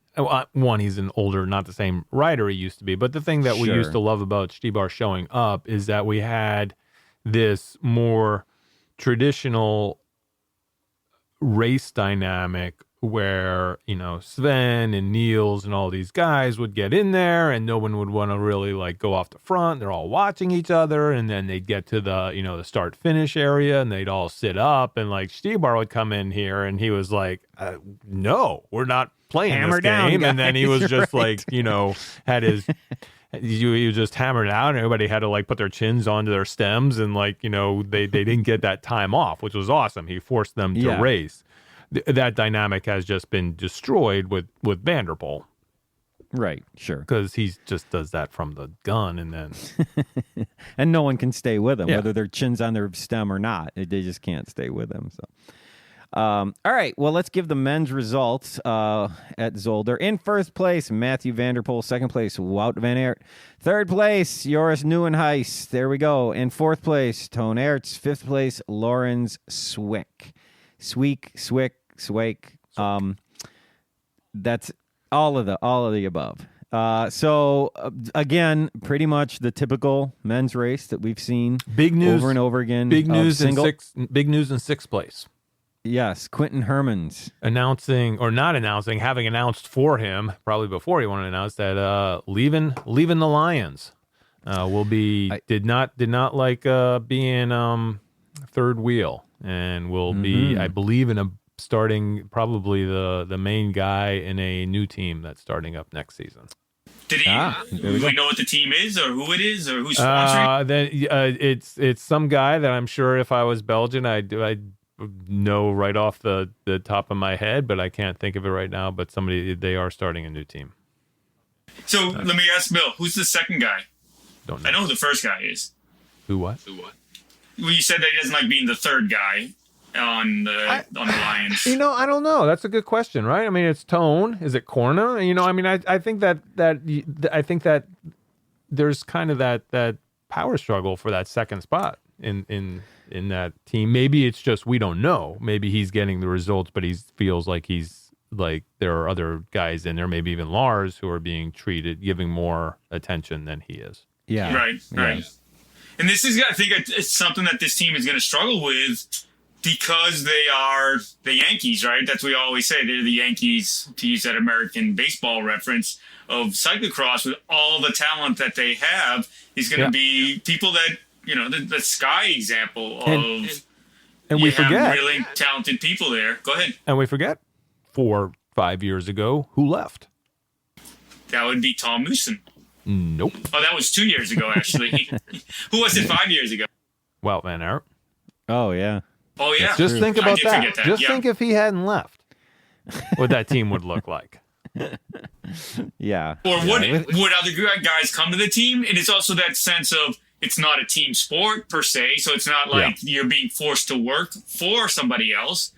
one, he's an older, not the same rider he used to be. But the thing that we used to love about Štibar showing up is that we had this more traditional race dynamic where, Sven and Niels and all these guys would get in there and no one would want to really like go off the front. They're all watching each other, and then they'd get to the, the start finish area and they'd all sit up, and like Stibar would come in here and he was like, no, we're not playing Hammer this down, game. guys. And then he was just Right. like, had his, he was just hammered out, and everybody had to like put their chins onto their stems, and like, they didn't get that time off, which was awesome. He forced them to Yeah. race. That dynamic has just been destroyed with Vanderpool, Right, sure. because he just does that from the gun, and then And no one can stay with him, Yeah. whether their chin's on their stem or not. They just can't stay with him. So, all right. Well, let's give the men's results at Zolder. In first place, Matthew Vanderpool. Second place, Wout van Aert. Third place, Joris Nieuwenhuis. There we go. In fourth place, Toon Aerts. Fifth place, Laurens Swick. Swick. That's all of the above. So again, pretty much the typical men's race that we've seen big news over and over again. Big news single, big news in sixth place. Yes, Quentin Hermans. Announcing, or not announcing, having announced for him, probably before he wanted to announce that leaving the Lions. Will be did not like being third wheel, and will be, I believe, starting probably the main guy in a new team that's starting up next season. Did he? there we Do we go. know what the team is, or who it is, or who's sponsoring? Then it's some guy that I'm sure if I was Belgian, I'd know right off the top of my head, but I can't think of it right now. But they are starting a new team. So let me ask Bill, who's the second guy? Don't know. I know who the first guy is. Who what? Well, you said that he doesn't like being the third guy on the Lions. I don't know. That's a good question, right? I mean, it's Tone. Is it Corna? I mean, I think that there's kind of that power struggle for that second spot in that team. Maybe it's just we don't know. Maybe he's getting the results, but he feels like there are other guys in there, maybe even Lars, who are being giving more attention than he is. Yeah. Right. And this is, I think, it's something that this team is going to struggle with because they are the Yankees, right? That's what we always say. They're the Yankees, to use that American baseball reference, of cyclocross. With all the talent that they have, is going to be people that, the Sky example of... And we have forget. really talented people there. Go ahead. And we forget 4 or 5 years ago who left. That would be Tom Moosen. Nope. Oh, that was 2 years ago, actually. Who was it 5 years ago? Wout van Aert. Oh, yeah. Oh, yeah. Just think about I did that. forget that. Just yeah. think if he hadn't left, what that team would look like. Yeah. Or would other guys come to the team? And it's also that sense of it's not a team sport per se, so it's not like you're being forced to work for somebody else.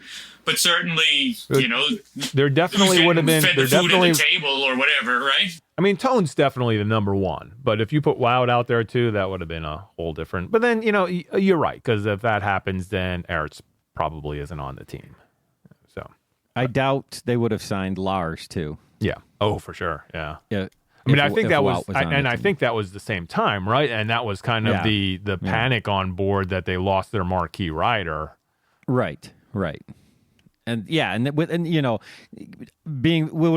But certainly, There definitely would have been. fed There the food definitely. at the table or whatever, right? I mean, Tone's definitely the number one. But if you put Wout out there too, that would have been a whole different. But then you're right, because if that happens, then Ertz probably isn't on the team. So I doubt they would have signed Lars, too. yeah. Oh, for sure. Yeah. Yeah. I mean, I think if that Wout was, on the and I team. think that was the same time, right? And that was kind of the panic on board that they lost their marquee rider. Right. And yeah, it would have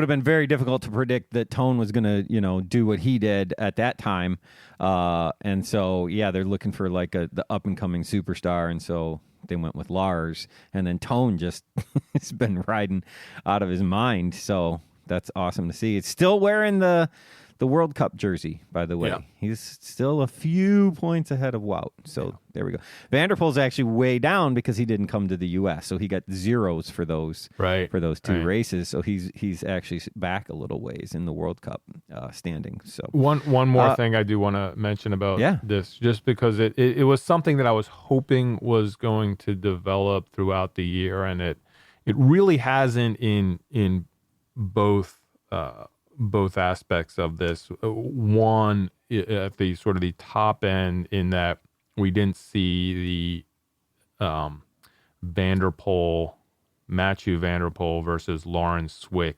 been very difficult to predict that Tone was going to, do what he did at that time. And so, they're looking for like the up and coming superstar. And so they went with Lars, and then Tone just has been riding out of his mind. So that's awesome to see. It's still wearing the World Cup jersey, by the way. Yeah. He's still a few points ahead of Wout. So there we go. Vanderpool's actually way down because he didn't come to the U.S., so he got zeros for those two races. So he's actually back a little ways in the World Cup standing. So One more thing I do want to mention about this, just because it was something that I was hoping was going to develop throughout the year, and it really hasn't in both aspects of this. One, at the sort of the top end, in that we didn't see the Mathieu Vanderpool versus Laurens Swick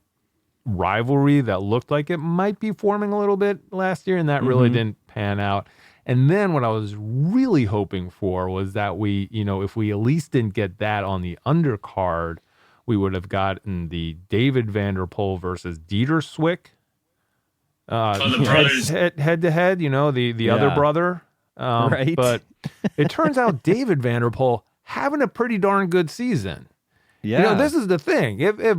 rivalry that looked like it might be forming a little bit last year, and that really didn't pan out. And then what I was really hoping for was that we, if we at least didn't get that on the undercard, we would have gotten the David Vanderpool versus Dieter Swick. The brothers. Head to head, the other brother. Right. But it turns out David Vanderpool having a pretty darn good season. Yeah. This is the thing. If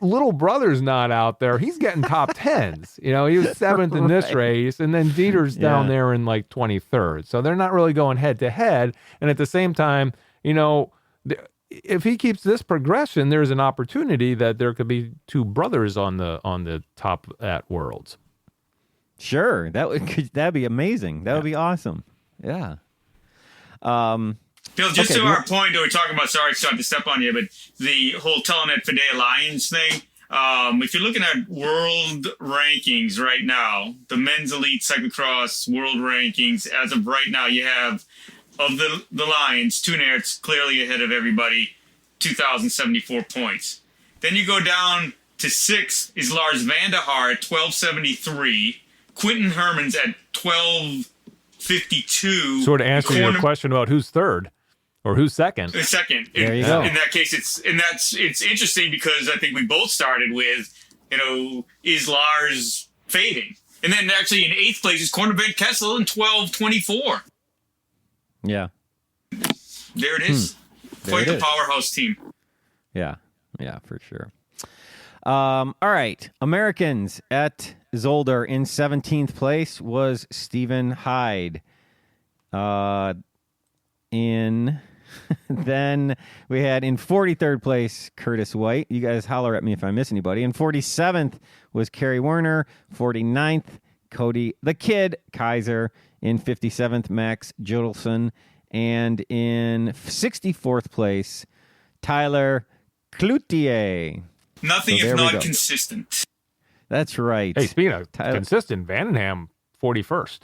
little brother's not out there, he's getting top tens. He was seventh in this race, and then Dieter's down there in like 23rd. So they're not really going head to head. And at the same time, if he keeps this progression, there's an opportunity that there could be two brothers on the top at Worlds. Sure, that'd be amazing. That would be awesome. Yeah. Phil, just to our point, we were talking about, sorry to step on you, but the whole Telenet Fide Alliance thing, if you're looking at world rankings right now, the men's elite cyclocross world rankings, as of right now, you have, of the Lions, Tunert's clearly ahead of everybody, 2,074 points. Then you go down to 6th is Lars van der Haar at 1,273. Quinten Hermans at 1,252. Sort of answering your question about who's third or who's second. Second. There you go. In that case, it's interesting because I think we both started with, is Lars fading? And then actually in 8th place is Corner Van Kessel in 12,24. Yeah. There it is. Quite the powerhouse team. Yeah, for sure. All right. Americans at Zolder in 17th place was Stephen Hyde. Then we had in 43rd place Curtis White. You guys holler at me if I miss anybody. In 47th was Kerry Werner. 49th, Cody the Kid Kaiser. In 57th, Max Jodelson. And in 64th place, Tyler Cloutier. Nothing if not consistent. That's right. Hey, speaking of consistent, Vandenham 41st.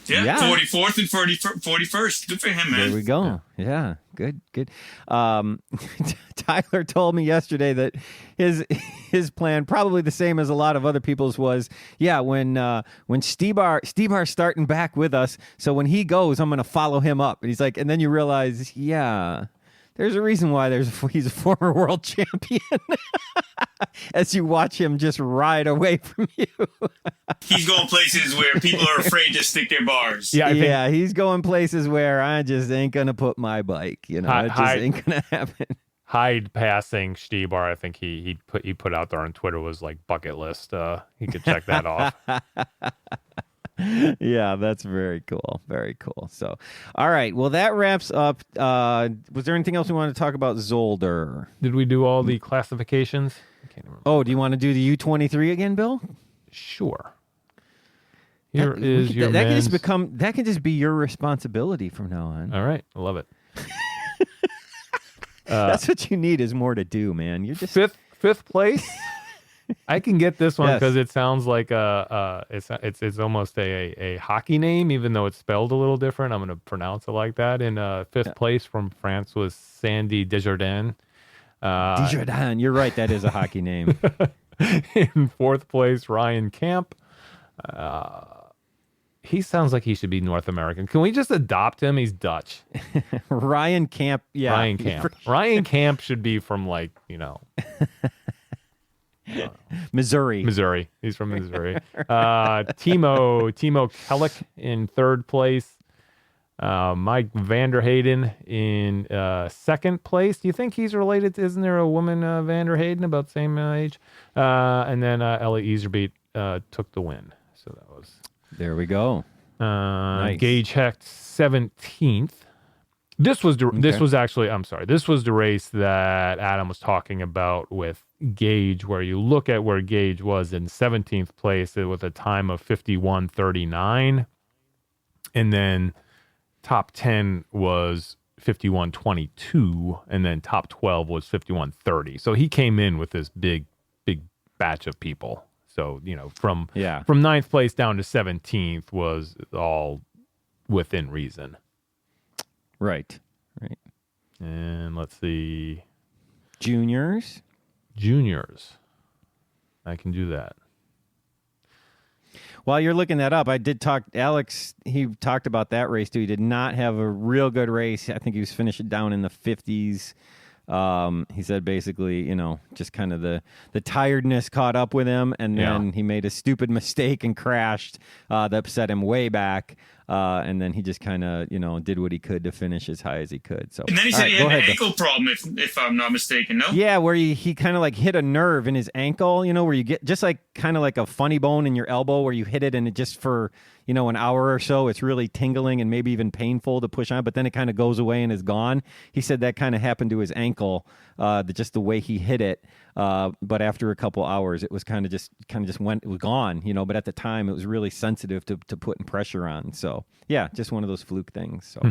Yeah, 44th and 41st. Good for him, man. There we go. Yeah, good. Tyler told me yesterday that his plan, probably the same as a lot of other people's, was when Stebar's starting back with us, so when he goes, I'm going to follow him up. And he's like, and then you realize, there's a reason why he's a former world champion. As you watch him just ride away from you. He's going places where people are afraid to stick their bars. Yeah, he's going places where I just ain't going to put my bike. It just ain't going to happen. Hyde passing Stebar, I think he put out there on Twitter was like bucket list. He could check that off. Yeah, that's very cool. Very cool. So, all right. Well, that wraps up. Was there anything else we wanted to talk about Zolder? Did we do all the classifications? I can't remember. Oh, do you want to do the U23 again, Bill? Sure. Here is your that men's... that can just be your responsibility from now on. All right. I love it. That's what you need is more to do, man. You're just fifth place. I can get this one because it sounds like it's almost a hockey name, even though it's spelled a little different. I'm going to pronounce it like that. In fifth place from France was Sandy Desjardins. Desjardins, you're right. That is a hockey name. In fourth place, Ryan Camp. He sounds like he should be North American. Can we just adopt him? He's Dutch. Ryan Camp. Yeah. Ryan Camp. Ryan Camp should be from Missouri. He's from Missouri. Timo Kellick in third place. Mike Vanderhayden in second place. Do you think he's related? Isn't there a woman, Vanderhayden, about the same age? And then Ellie Iserbeet took the win. So that was... There we go. Nice. Gage Hecht 17th. This was the race that Adam was talking about with Gage, where you look at where Gage was in 17th place with a time of 51:39, and then top 10 was 51:22, and then top 12 was 51:30. So he came in with this big batch of people. So, from 9th place down to 17th was all within reason. Right. And let's see. Juniors. I can do that. While you're looking that up, I did talk, Alex, he talked about that race too. He did not have a real good race. I think he was finishing down in the 50s. He said basically, just kind of the tiredness caught up with him, and then he made a stupid mistake and crashed that set him way back. And then he just kind of, did what he could to finish as high as he could. So, and then he said he had an ankle problem, if I'm not mistaken, no? Yeah, where he kind of like hit a nerve in his ankle, where you get just like kind of like a funny bone in your elbow where you hit it and it just for, an hour or so, it's really tingling and maybe even painful to push on, but then it kind of goes away and is gone. He said that kind of happened to his ankle, just the way he hit it. But after a couple hours, it was kind of just went, it was gone, but at the time it was really sensitive to putting pressure on. So yeah, just one of those fluke things. So,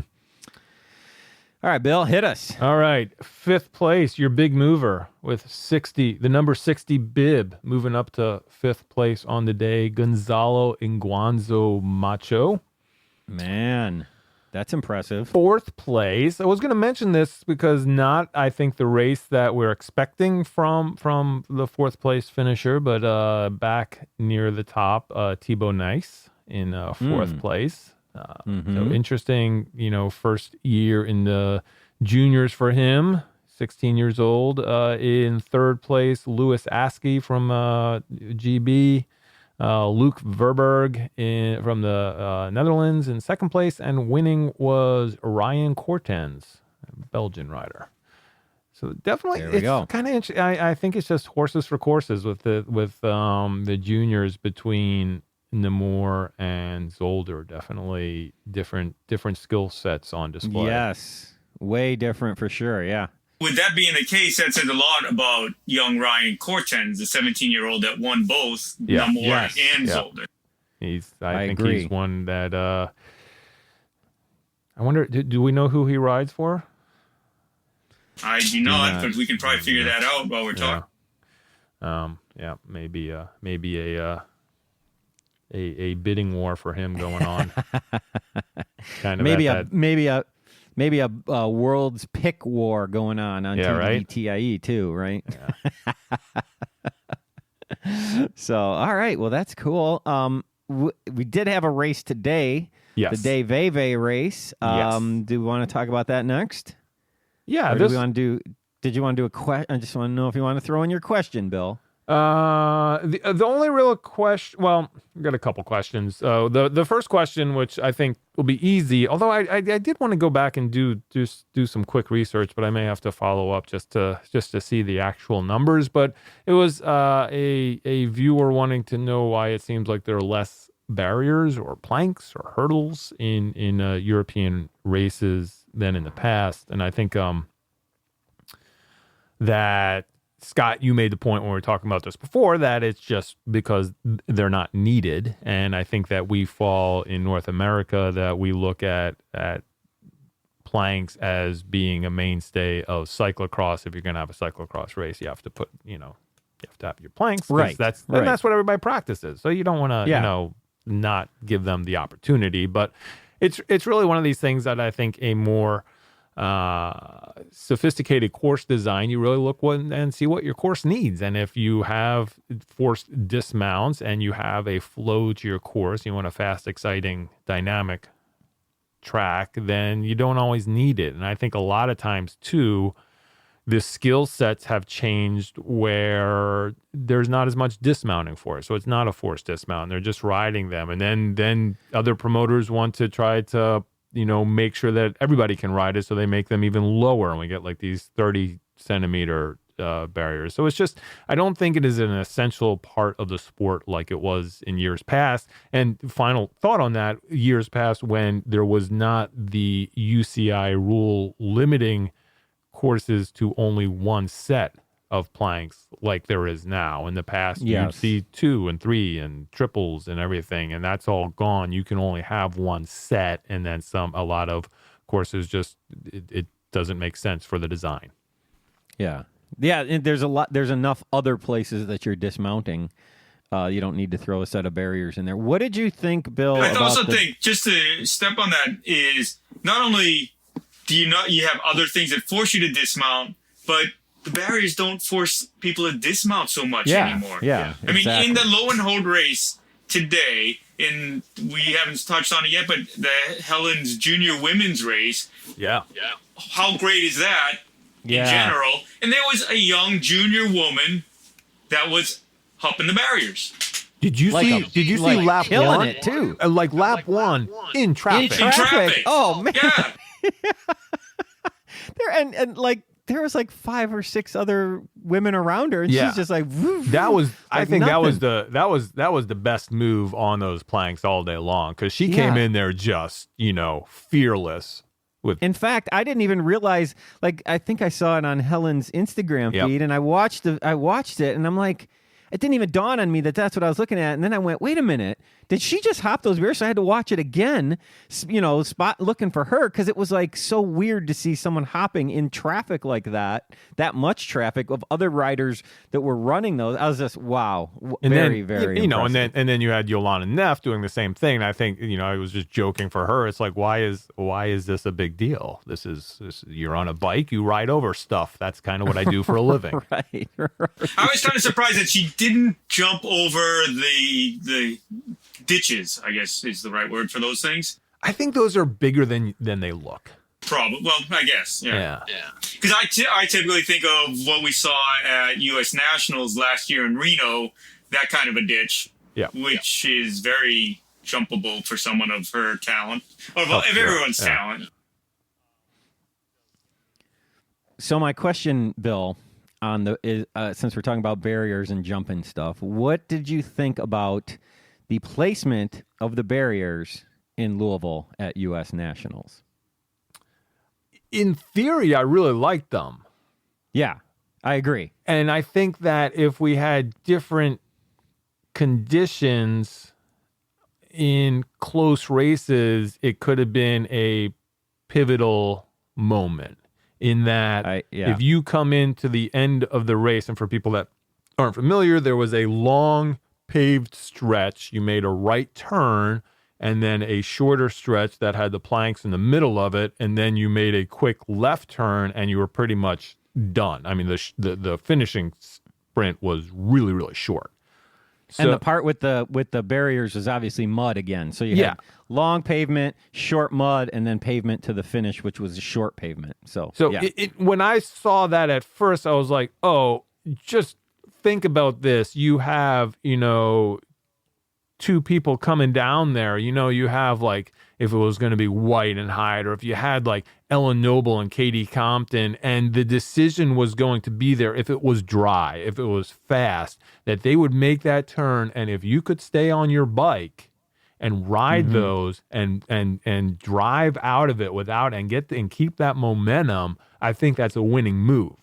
all right, Bill, hit us. All right. 5th place, your big mover with 60, the number 60 bib, moving up to 5th place on the day, Gonzalo Inguanzo Macho. Man, that's impressive. 4th place. I was going to mention this because not, I think, the race that we're expecting from the 4th place finisher, but back near the top, Thibaut Nice in 4th place. So interesting, first year in the juniors for him, 16 years old. In 3rd place, Louis Askey from GB. Luke Verberg from the Netherlands in 2nd place, and winning was Ryan Cortens, a Belgian rider. So definitely, it's kind of interesting. I think it's just horses for courses with the juniors between Namur and Zolder. Definitely different skill sets on display. Yes, way different for sure. Yeah. With that being the case, that says a lot about young Ryan Cortens, the 17-year-old that won both Namur and Zolder. I think agree. He's one that I wonder, do we know who he rides for? I do not, but we can probably figure that out while we're talking. Maybe a bidding war for him going on. Kind of maybe a world's pick war going on TDDTIE too, right? Yeah. So, all right, well, that's cool. We did have a race today. Yes. The DVV race. Do we want to talk about that next? Yeah. Or do we want to do? Did you want to do a question? I just want to know if you want to throw in your question, Bill. The only real question, well, I've got a couple questions. The first question, which I think will be easy, although I did want to go back and do some quick research, but I may have to follow up just to see the actual numbers. But it was a viewer wanting to know why it seems like there are less barriers or planks or hurdles in European races than in the past, and I think that. Scott, you made the point when we were talking about this before that it's just because they're not needed. And I think that we fall in North America that we look at planks as being a mainstay of cyclocross. If you're going to have a cyclocross race, you have to put, you have to have your planks. Right. That's what everybody practices. So you don't want to, not give them the opportunity. But it's really one of these things that I think a more sophisticated course design, you really look and see what your course needs. And if you have forced dismounts and you have a flow to your course, you want a fast, exciting, dynamic track, then you don't always need it. And I think a lot of times too, the skill sets have changed where there's not as much dismounting for it. So it's not a forced dismount. They're just riding them. And then other promoters want to try to make sure that everybody can ride it, so they make them even lower, and we get like these 30-centimeter barriers. So it's just, I don't think it is an essential part of the sport like it was in years past. And final thought on that, years past when there was not the UCI rule limiting courses to only one set of planks like there is now. In the past, you'd see 2 and 3 and triples and everything, and that's all gone. You can only have one set, and then a lot of courses just it doesn't make sense for the design. Yeah, and there's enough other places that you're dismounting. You don't need to throw a set of barriers in there. What did you think, Bill? I also think, just to step on that, is not only do you have other things that force you to dismount, but the barriers don't force people to dismount so much anymore. Yeah, I mean, in the low and hold race today, we haven't touched on it yet, but the Helen's Junior Women's race. Yeah. How great is that? Yeah. in general. And there was a young junior woman that was hopping the barriers. Did you Like see? Did you see lap killing one? it too. Like lap one in traffic. In traffic. Oh man. Yeah. And like there was like 5 or 6 other women around her, and Yeah. she's just like, woof, That was, I like think nothing. that was the best move on those planks all day long, because she came Yeah. in there just, fearless. In fact, I didn't even realize. Like, I think I saw it on Helen's Instagram Yep. feed, and I watched it, and I'm like, it didn't even dawn on me that that's what I was looking at. And then I went, wait a minute, did she just hop those barriers? So I had to watch it again, looking for her, because it was like so weird to see someone hopping in traffic like that much traffic of other riders that were running those. I was just, wow, very impressive. and then you had Yolanda Neff doing the same thing. And I think, I was just joking for her. It's like, why is this a big deal? This is you're on a bike, you ride over stuff. That's kind of what I do for a living. Right. I was kind of surprised that she didn't jump over the ditches, I guess is the right word for those things. I think those are bigger than they look. Probably. Well, I guess. Yeah. Because I typically think of what we saw at US Nationals last year in Reno, that kind of a ditch, which is very jumpable for someone of her talent, or of everyone's talent. So my question, Bill, is since we're talking about barriers and jumping stuff, what did you think about the placement of the barriers in Louisville at US Nationals? In theory, I really liked them. Yeah, I agree. And I think that if we had different conditions in close races, it could have been a pivotal moment in that if you come into the end of the race, and for people that aren't familiar, there was a long paved stretch. You made a right turn and then a shorter stretch that had the planks in the middle of it, and then you made a quick left turn and you were pretty much done. I mean, the finishing sprint was really, really short. So, and the part with the barriers was obviously mud again. So you had long pavement, short mud, and then pavement to the finish, which was a short pavement. So when I saw that at first, I was like, oh, just think about this. You have, 2 people coming down there. You have like, if it was going to be White and Hyde, or if you had like Ellen Noble and Katie Compton, and the decision was going to be there if it was dry, if it was fast, that they would make that turn. And if you could stay on your bike and ride those and drive out of it without and keep that momentum, I think that's a winning move.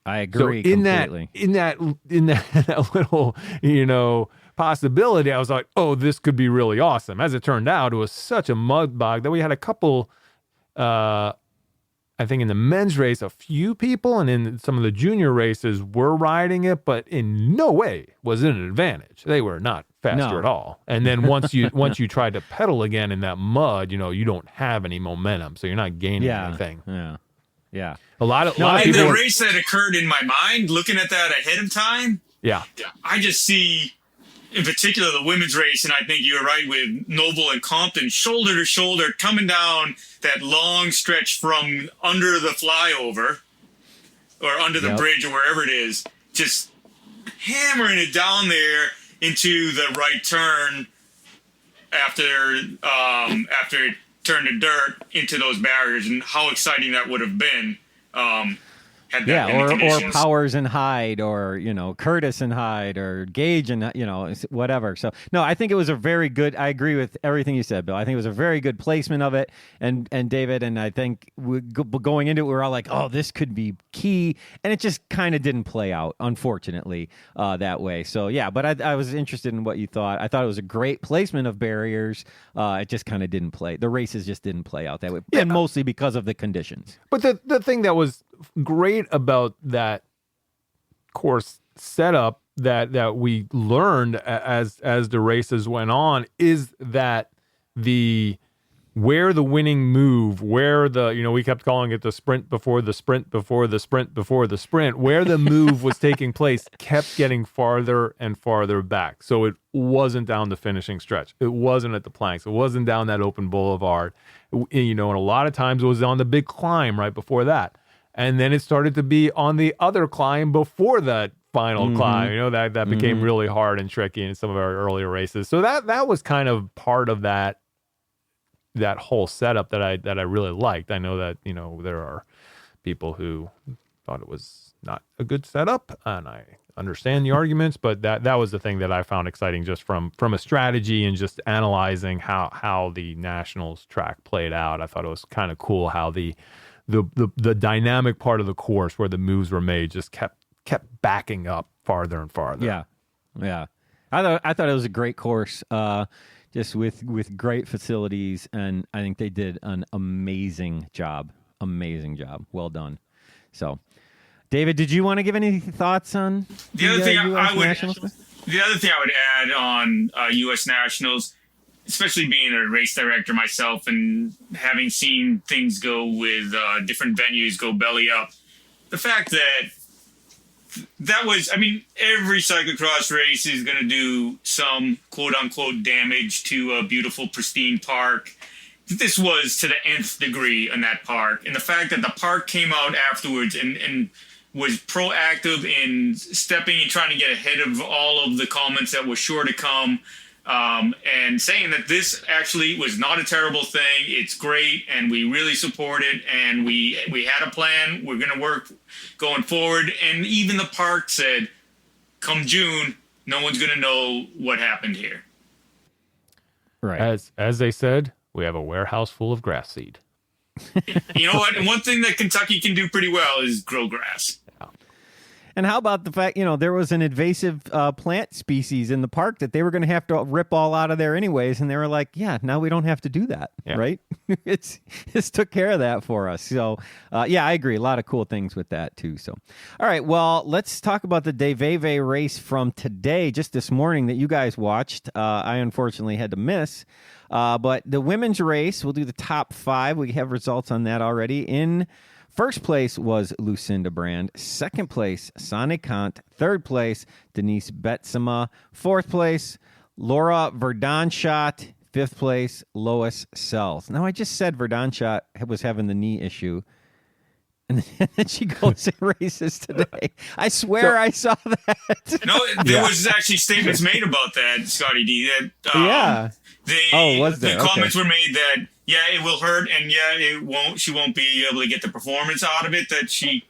I agree. So in completely. that little, possibility, I was like, oh, this could be really awesome. As it turned out, it was such a mud bog that we had a couple, I think in the men's race, a few people, and in some of the junior races were riding it, but in no way was it an advantage. They were not faster at all. And then once you tried to pedal again in that mud, you don't have any momentum, so you're not gaining anything. Yeah. A lot of in people. the race that occurred in my mind, looking at that ahead of time, I just see, in particular, the women's race, and I think you're right with Noble and Compton, shoulder to shoulder, coming down that long stretch from under the flyover or under the bridge or wherever it is, just hammering it down there into the right turn after it turned to dirt into those barriers, and how exciting that would have been. Had that been the or conditions. Powers and Hyde, or Curtis and Hyde, or Gage and whatever. So no, I think it was a very good. I agree with everything you said, Bill. I think it was a very good placement of it, and David, and I think going into it, we were all like, oh, this could be key, and it just kind of didn't play out, unfortunately, that way. So yeah, but I was interested in what you thought. I thought it was a great placement of barriers. It just kind of didn't play. The races just didn't play out that way, and mostly because of the conditions. But the thing that was great about that course setup that we learned as the races went on is that where the winning move, where we kept calling it the sprint before the sprint before the sprint before the sprint, where the move was taking place kept getting farther and farther back. So it wasn't down the finishing stretch. It wasn't at the planks. It wasn't down that open boulevard. And a lot of times it was on the big climb right before that. And then it started to be on the other climb before that final climb. You know, that became really hard and tricky in some of our earlier races. So that was kind of part of that whole setup that I really liked. I know that, you know, there are people who thought it was not a good setup, and I understand the arguments, but that was the thing that I found exciting, just from a strategy and just analyzing how the Nationals track played out. I thought it was kind of cool how the dynamic part of the course where the moves were made just kept backing up farther and farther. Yeah. I thought it was a great course, just with great facilities, and I think they did an amazing job. Well done. So, David, did you want to give any thoughts on the other thing US Nationals? The other thing I would add on U.S. Nationals, especially being a race director myself and having seen things go with different venues go belly up, the fact that was, I mean, every cyclocross race is going to do some quote-unquote damage to a beautiful, pristine park. This was to the nth degree in that park. And the fact that the park came out afterwards and was proactive in stepping and trying to get ahead of all of the comments that were sure to come, and saying that this actually was not a terrible thing. It's great, and we really support it, and we had a plan. We're going to work going forward. And even the park said, come June, no one's going to know what happened here. Right. As they said, we have a warehouse full of grass seed. You know what? And one thing that Kentucky can do pretty well is grow grass. And how about the fact, you know, there was an invasive plant species in the park that they were going to have to rip all out of there anyways, and they were like, yeah, now we don't have to do that, right? It's took care of that for us. So, yeah, I agree. A lot of cool things with that, too. So, all right, well, let's talk about the DVV race from today, just this morning, that you guys watched. I unfortunately had to miss. But the women's race, we'll do the top 5. We have results on that already. In first place was Lucinda Brand. Second place, Sanne Kant. Third place, Denise Betsema. Fourth place, Laura Verdonschot. Fifth place, Lois Sells. Now, I just said Verdonschot was having the knee issue, and then she goes and races today. I swear I saw that. No, there was actually statements made about that, Scotty D. That, was there? The comments were made that, yeah, it will hurt, and yeah, it won't. She won't be able to get the performance out of it that she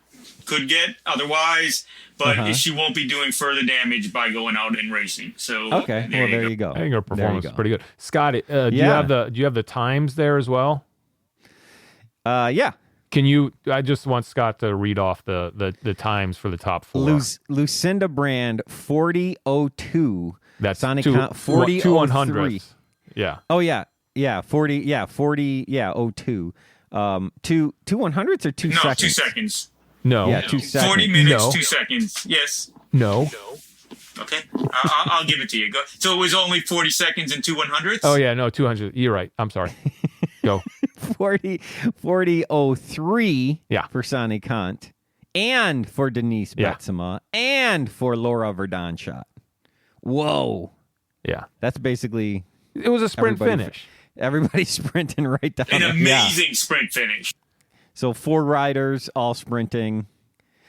could get otherwise, but she won't be doing further damage by going out and racing. So okay, there you go. I think her performance is pretty good. Scotty, do you have the times there as well? Yeah. Can you? I just want Scott to read off the times for the top 4. Lucinda Brand 40:02. That's Sanne Kant 40:03. Yeah. Oh yeah. 40. Yeah, 40. Yeah, 02. 2 100s or 2 seconds? No, 2 seconds. No. Yeah, 2 seconds. 40 minutes, 2 seconds. Yes. No. Okay. I'll give it to you. Go. So it was only 40 seconds and 2 100s? Oh yeah, no, 200. You're right. I'm sorry. Go. 40:03 for Sanne Kant, and for Denise Betsema, and for Laura Verdonschot. Whoa. Yeah. That's basically... It was a sprint finish. Everybody's sprinting right down. An amazing sprint finish. So 4 riders all sprinting.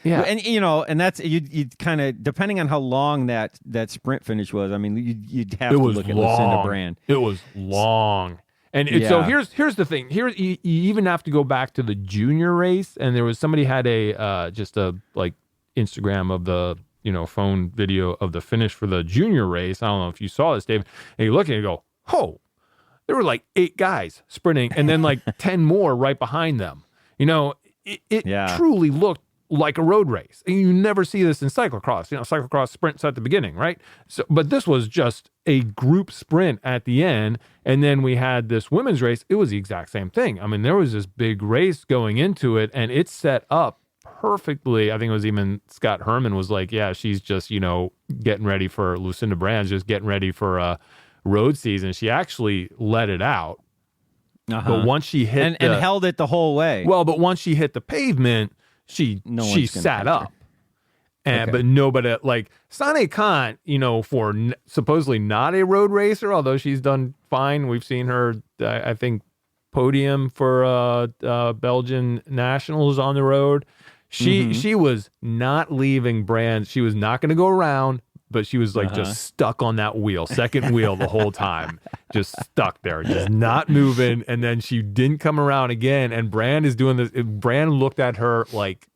Yeah. And, you know, and that's, you'd kind of, depending on how long that sprint finish was, I mean, you'd have to look at Lucinda Brand. It was long. And so here's the thing. Here you even have to go back to the junior race, and there was somebody had just a like Instagram of the phone video of the finish for the junior race. I don't know if you saw this, Dave. And you look at it and go, oh, there were like 8 guys sprinting, and then like 10 more right behind them. It truly looked like a road race. And you never see this in cyclocross. Cyclocross sprints at the beginning, right? So, but this was just a group sprint at the end. And then we had this women's race. It was the exact same thing. I mean, there was this big race going into it, and it set up perfectly. I think it was even Scott Herman was like, yeah, she's just, getting ready for Lucinda Brand's just getting ready for a road season. She actually let it out. But once she hit and held it the whole way. Well, but once she hit the pavement, she sat up. But nobody, like Sanne Kant, for supposedly not a road racer, although she's done fine. We've seen her, I think, podium for Belgian nationals on the road. She was not leaving Brand. She was not going to go around, but she was like just stuck on that wheel, second wheel the whole time, just stuck there, just not moving. And then she didn't come around again. And Brand is doing this. Brand looked at her like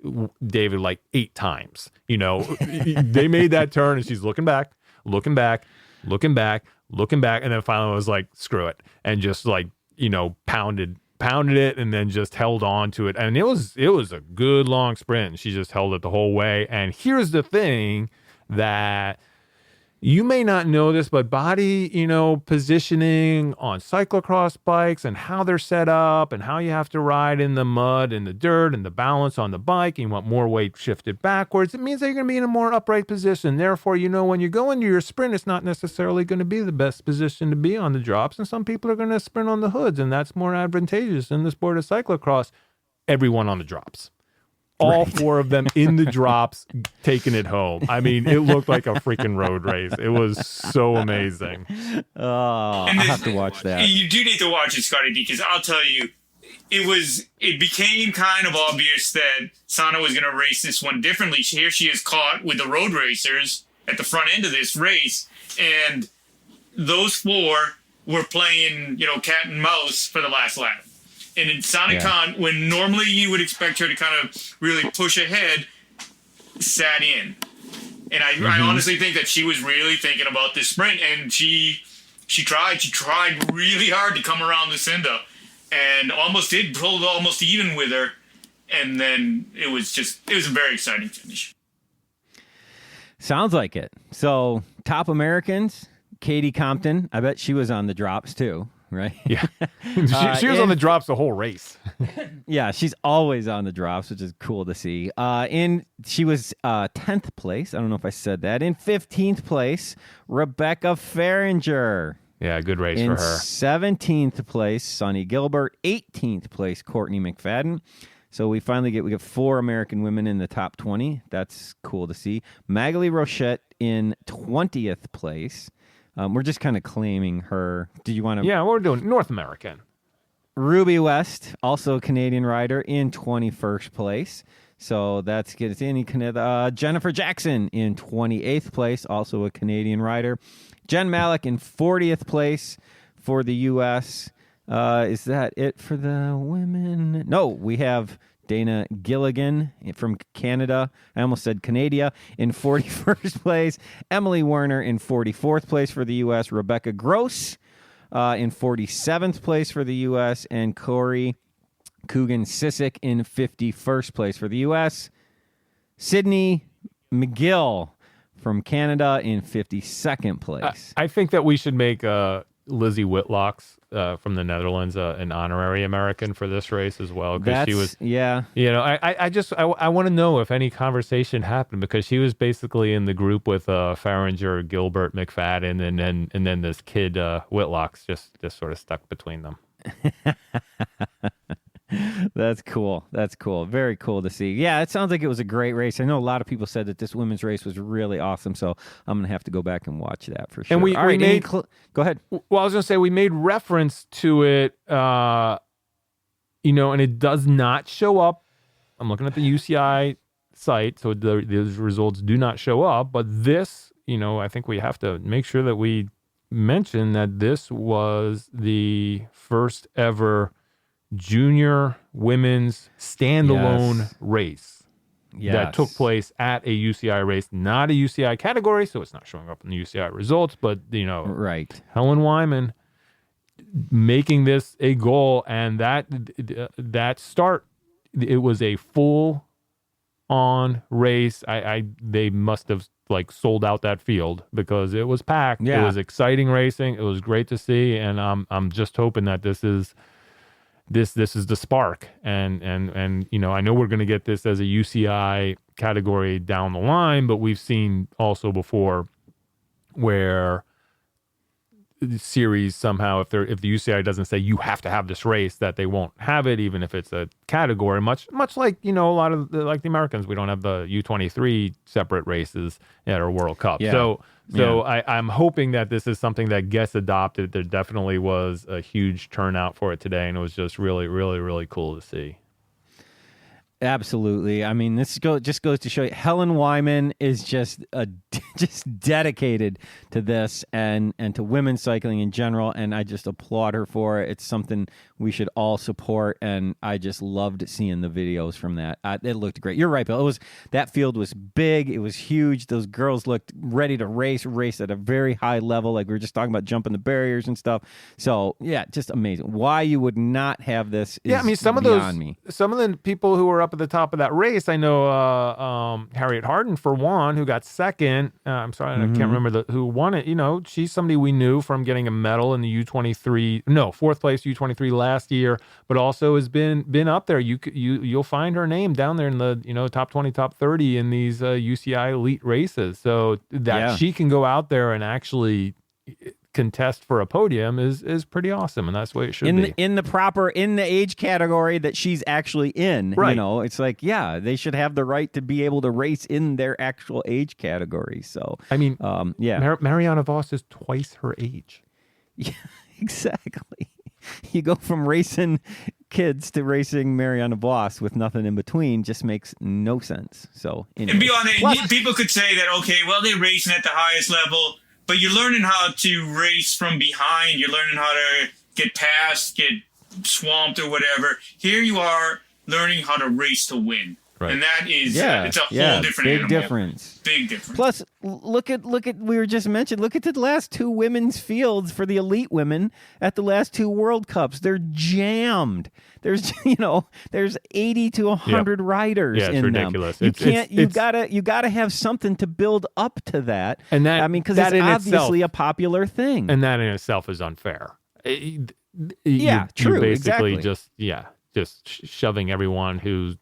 David, like 8 times. You know, they made that turn and she's looking back, looking back, looking back, looking back. And then finally was like, screw it. And just like, you know, pounded it and then just held on to it. And it was a good long sprint. And she just held it the whole way. And here's the thing that you may not know this, but body, you know, positioning on cyclocross bikes and how they're set up and how you have to ride in the mud and the dirt and the balance on the bike. And you want more weight shifted backwards. It means that you're going to be in a more upright position. Therefore, you know, when you go into your sprint, it's not necessarily going to be the best position to be on the drops. And some people are going to sprint on the hoods, and that's more advantageous in the sport of cyclocross. Everyone on the drops. All 4 of them in the drops, taking it home. I mean, it looked like a freaking road race. It was so amazing. Oh, I'll have to watch that. You do need to watch it, Scotty D, because I'll tell you, it became kind of obvious that Sana was going to race this one differently. Here she is caught with the road racers at the front end of this race, and those 4 were playing, you know, cat and mouse for the last lap. And in Sonic Con, when normally you would expect her to kind of really push ahead, sat in. And I honestly think that she was really thinking about this sprint, and she tried really hard to come around Lucinda, and almost did pull almost even with her. And then it was a very exciting finish. Sounds like it. So top Americans, Katie Compton. I bet she was on the drops too. Right? Yeah. She was on the drops the whole race. Yeah, she's always on the drops, which is cool to see. She was 10th place. I don't know if I said that. In 15th place, Rebecca Faringer. Yeah, good race for her. 17th place, Sonny Gilbert. 18th place, Courtney McFadden. So we get 4 American women in the top 20. That's cool to see. Magali Rochette in 20th place. We're just kind of claiming her. Do you want to? Yeah, we're doing North American. Ruby West, also a Canadian rider, in 21st place. So that's good. Jennifer Jackson in 28th place, also a Canadian rider. Jen Malik in 40th place for the U.S. Is that it for the women? No, we have Dana Gilligan from Canada. I almost said Canada in 41st place. Emily Werner in 44th place for the U.S. Rebecca Gross in 47th place for the U.S. And Corey Coogan-Sissick in 51st place for the U.S. Sydney McGill from Canada in 52nd place. I think that we should make Lizzie Whitlocks from the Netherlands an honorary American for this race as well, because she was, you know, I want to know if any conversation happened, because she was basically in the group with Faringer, Gilbert, McFadden, and then this kid Whitlocks just sort of stuck between them. That's cool. Very cool to see. Yeah, it sounds like it was a great race. I know a lot of people said that this women's race was really awesome, so I'm going to have to go back and watch that for sure. And we made... Go ahead. Well, I was going to say, we made reference to it, you know, and it does not show up. I'm looking at the UCI site, so those results do not show up. But this, you know, I think we have to make sure that we mention that this was the first ever junior women's standalone race that took place at a UCI race, not a UCI category, so it's not showing up in the UCI results, but, you know, Helen Wyman making this a goal, and that start, it was a full on race. They must have like sold out that field because it was packed. It was exciting racing. It was great to see, and I'm just hoping that this is the spark, and you know, I know we're going to get this as a UCI category down the line, but we've seen also before where the series somehow, if the UCI doesn't say you have to have this race, that they won't have it, even if it's a category. Much like, you know, a lot of the Americans, we don't have the U23 separate races at our World Cup. So I'm hoping that this is something that gets adopted. There definitely was a huge turnout for it today, and it was just really, really, really cool to see. Absolutely. I mean, just goes to show you, Helen Wyman is just dedicated to this and to women's cycling in general, and I just applaud her for it. It's something we should all support, and I just loved seeing the videos from that. It looked great. You're right, Bill. That field was big. It was huge. Those girls looked ready to race at a very high level, like we were just talking about jumping the barriers and stuff. So, yeah, just amazing. Why you would not have this is some of the people who were up at the top of that race, I know Harriet Harden, for one, who got second. I'm sorry, I can't remember who won it. You know, she's somebody we knew from getting a medal in the fourth place U23 last year, but also has been up there. You'll find her name down there in the top 20, top 30 in these UCI elite races. So that she can go out there and actually contest for a podium is pretty awesome, and that's the way it should be. In the age category that she's actually in. Right. You know, it's like, they should have the right to be able to race in their actual age category. So I mean, Marianne Vos is twice her age. Yeah, exactly. You go from racing kids to racing Marianne Vos with nothing in between just makes no sense. So anyway. And beyond it, people could say that, okay, well, they're racing at the highest level, but you're learning how to race from behind. You're learning how to get past, get swamped or whatever. Here you are learning how to race to win. Right. And that is, it's a whole different big animal. difference. Big difference. Plus, look at we were just mentioned, look at the last two women's fields for the elite women at the last two World Cups. They're jammed. There's, there's 80 to 100 riders it's in ridiculous. them. You gotta have something to build up to that. And that, because it's obviously a popular thing. And that in itself is unfair. True. You're basically exactly. just shoving everyone who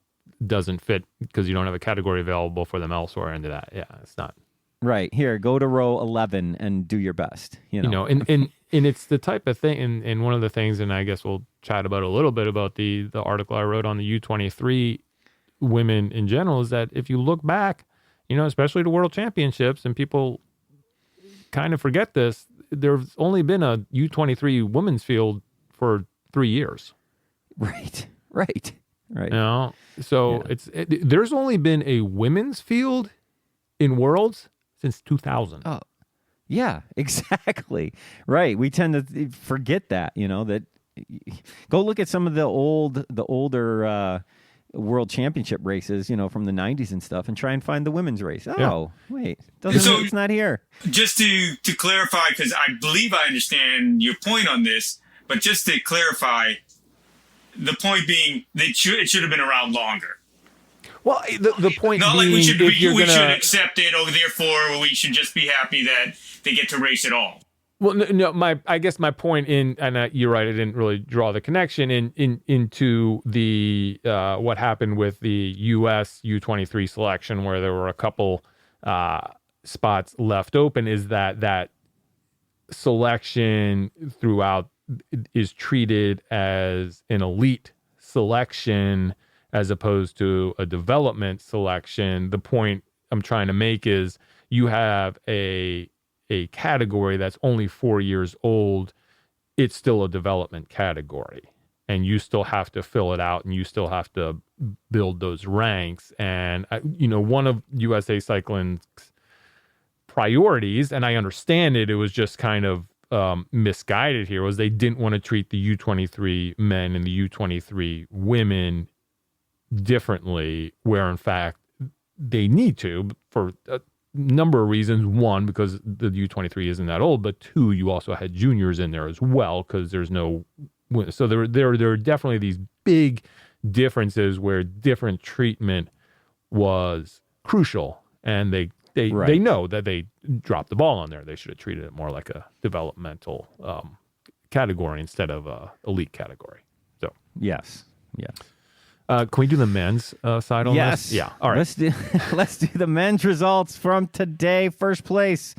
doesn't fit because you don't have a category available for them elsewhere into that. Yeah, it's not. Right. Here, go to row 11 and do your best. And it's the type of thing, and one of the things, and I guess we'll chat about a little bit about the article I wrote on the U23 women in general, is that if you look back, especially to World Championships, and people kind of forget this, there's only been a U23 women's field for 3 years. Right. There's only been a women's field in Worlds since 2000. Oh, yeah, exactly. Right. We tend to forget that, that go look at some of the older World Championship races, from the 90s and stuff, and try and find the women's race. Oh, wait, it's not here. Just to clarify, because I believe I understand your point on this, but just to clarify, the point being that it should have been around longer. Well, the point not being, like we should accept it. Oh, therefore we should just be happy that they get to race at all. Well, no. I guess my point you're right. I didn't really draw the connection into the what happened with the US U23 selection, where there were a couple spots left open. Is that selection throughout is treated as an elite selection as opposed to a development selection. The point I'm trying to make is you have a category that's only 4 years old. It's still a development category, and you still have to fill it out, and you still have to build those ranks. And one of USA Cycling's priorities, and I understand it was just kind of misguided here, was they didn't want to treat the U23 men and the U23 women differently, where in fact they need to for a number of reasons. One, because the U23 isn't that old, but two, you also had juniors in there as well, because there's no, so there are definitely these big differences where different treatment was crucial, and they know that they dropped the ball on there. They should have treated it more like a developmental category instead of a elite category. So yes. Can we do the men's side on this? Yeah. All right. Let's do the men's results from today. First place,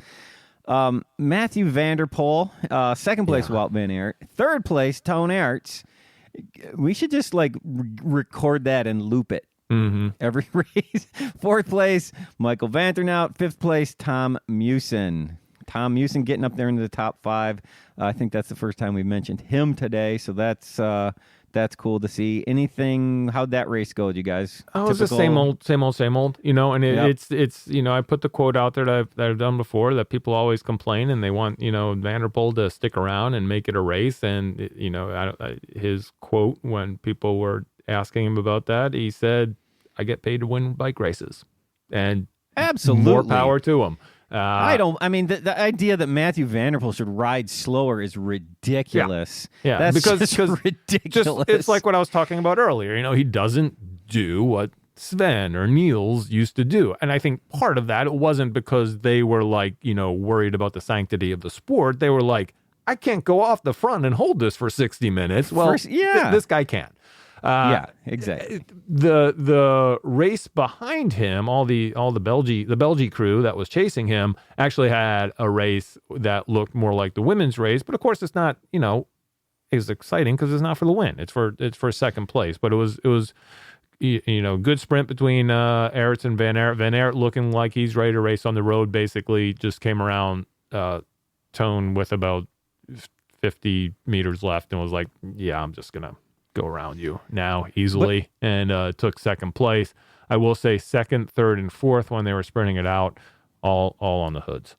Matthew Vanderpoel. Second place, Wout van Aert. Third place, Toon Aerts. We should just record that and loop it. Mm-hmm. Every race. Fourth place, Michael Vanternout. Fifth place, Tom Mewsen. Tom Mewsen getting up there into the top 5. I think that's the first time we've mentioned him today, so that's That's cool to see. Anything? How'd that race go, you guys? Oh, it's the same old. You know, and Yep. it's you know, I put the quote out there that I've done before, that people always complain and they want, you know, Vanderpool to stick around and make it a race. And you know, his quote when people were asking him about that, he said, "I get paid to win bike races," and Absolutely. more power to him. I mean, the idea that Matthew Vanderpool should ride slower is ridiculous. Yeah, That's because ridiculous. It's like what I was talking about earlier. You know, he doesn't do what Sven or Niels used to do. And I think part of that, it wasn't because they were like, you know, worried about the sanctity of the sport. They were like, I can't go off the front and hold this for 60 minutes. Well, this guy can. Yeah, exactly. The race behind him, all the Belgie crew that was chasing him actually had a race that looked more like the women's race, but of course it's not, you know, as exciting because it's not for the win. It's for second place. But it was you know, good sprint between Aerts and Van Aert. Van Aert looking like he's ready to race on the road. Basically, just came around Tone with about 50 meters left and was like, yeah, I'm just gonna go around you now easily, and took second place. I will say second, third, and fourth when they were sprinting it out, all on the hoods.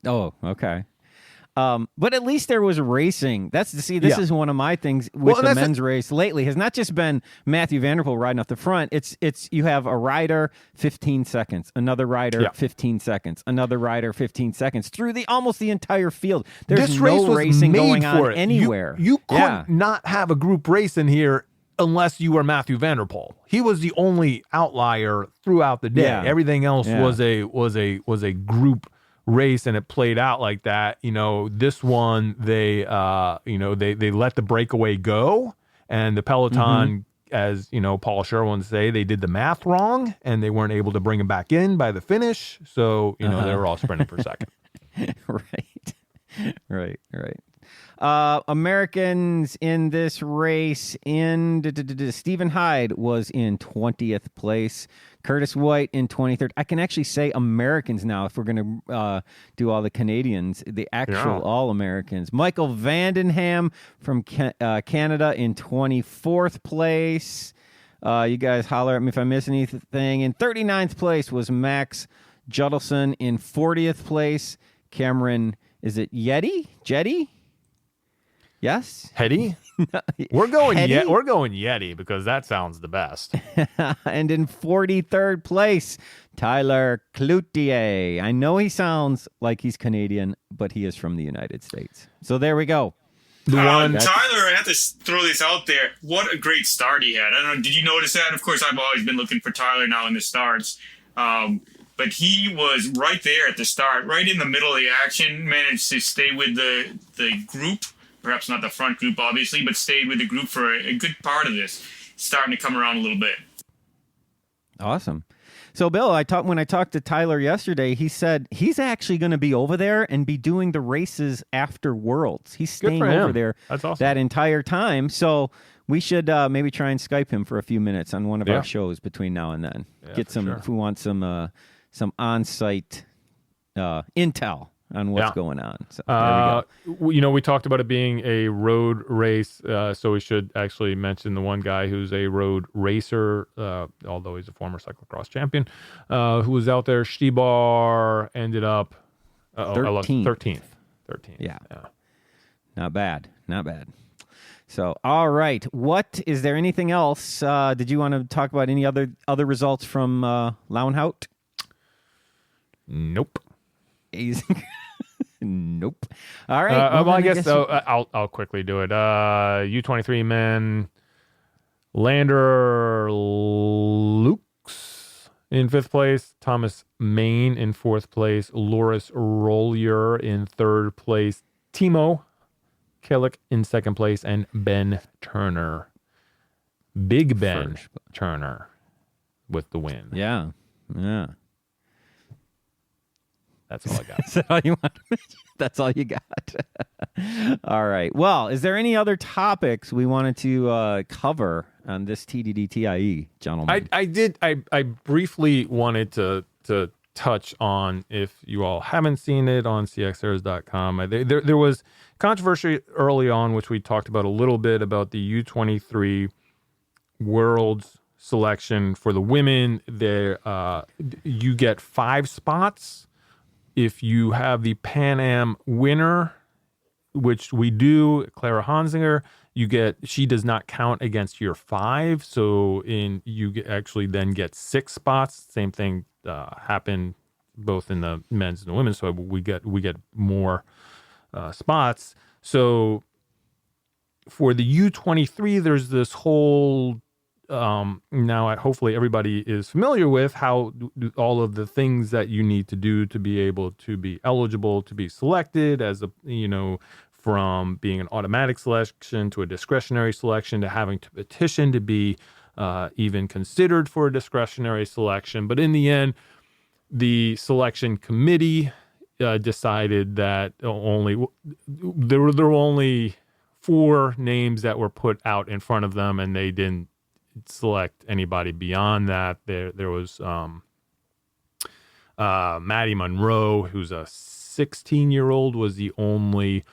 Oh, okay. But at least there was racing. This is one of my things with the men's race lately has not just been Matthew Vanderpool riding off the front. It's you have a rider 15 seconds, another rider 15 seconds, another rider 15 seconds through almost the entire field. There's this race no was racing made going for on it. anywhere. You couldn't not have a group race in here unless you were Matthew Vanderpool. He was the only outlier throughout the day. Yeah. Everything else Yeah. was a group race, and it played out like that. You know, this one they let the breakaway go, and the peloton, as you know, Paul Sherwin say, they did the math wrong and they weren't able to bring him back in by the finish. So you know they were all sprinting for second. Right. Americans in this race, Stephen Hyde was in 20th place. Curtis White in 23rd. I can actually say Americans now if we're going to do all the Canadians, the actual All-Americans. Michael Vandenham from Canada in 24th place. You guys holler at me if I miss anything. In 39th place was Max Judelson. In 40th place, Cameron, is it Jetty? Yes? Hetty? We're going Hetty? We're going Yeti because that sounds the best. And in 43rd place, Tyler Cloutier. I know he sounds like he's Canadian, but he is from the United States. So there we go. Tyler, I have to throw this out there. What a great start he had. I don't know, did you notice that? Of course, I've always been looking for Tyler now in the starts. But he was right there at the start, right in the middle of the action, managed to stay with the group. Perhaps not the front group, obviously, but stayed with the group for a good part of this. Starting to come around a little bit. Awesome. So, Bill, when I talked to Tyler yesterday, he said he's actually going to be over there and be doing the races after Worlds. He's staying over there that entire time. So we should maybe try and Skype him for a few minutes on one of our shows between now and then. Get some, if we want some on-site intel on what's going on. So there we go. You know, we talked about it being a road race, so we should actually mention the one guy who's a road racer, although he's a former cyclocross champion, who was out there. Stibar ended up 13th. Yeah. Not bad. So, all right. What is there anything else? Did you want to talk about any other results from Launhout? Nope. Nope. All right. Well, I guess I'll quickly do it. U23 men, Lander Lukes in 5th place, Thomas Main in 4th place, Loris Rollier in 3rd place, Timo Killick in 2nd place, and Ben Turner. Big Ben Turner with the win. Yeah. That's all I got. That's all you want to mention? That's all you got. All right. Well, is there any other topics we wanted to cover on this TDDTIE, gentlemen? I briefly wanted to touch on, if you all haven't seen it on cxairs.com. There was controversy early on, which we talked about a little bit, about the U23 World's selection for the women. There, you get 5 spots if you have the Pan Am winner, which we do, Clara Honsinger. She does not count against your 5, so actually then get 6 spots. Same thing happened both in the men's and the women's, so we get more spots. So for the U23, there's this whole now hopefully everybody is familiar with how all of the things that you need to do to be able to be eligible to be selected as from being an automatic selection to a discretionary selection to having to petition to be even considered for a discretionary selection. But in the end, the selection committee decided that there were only 4 names that were put out in front of them, and they didn't select anybody beyond that. There was Maddie Monroe, who's a 16-year-old, was the only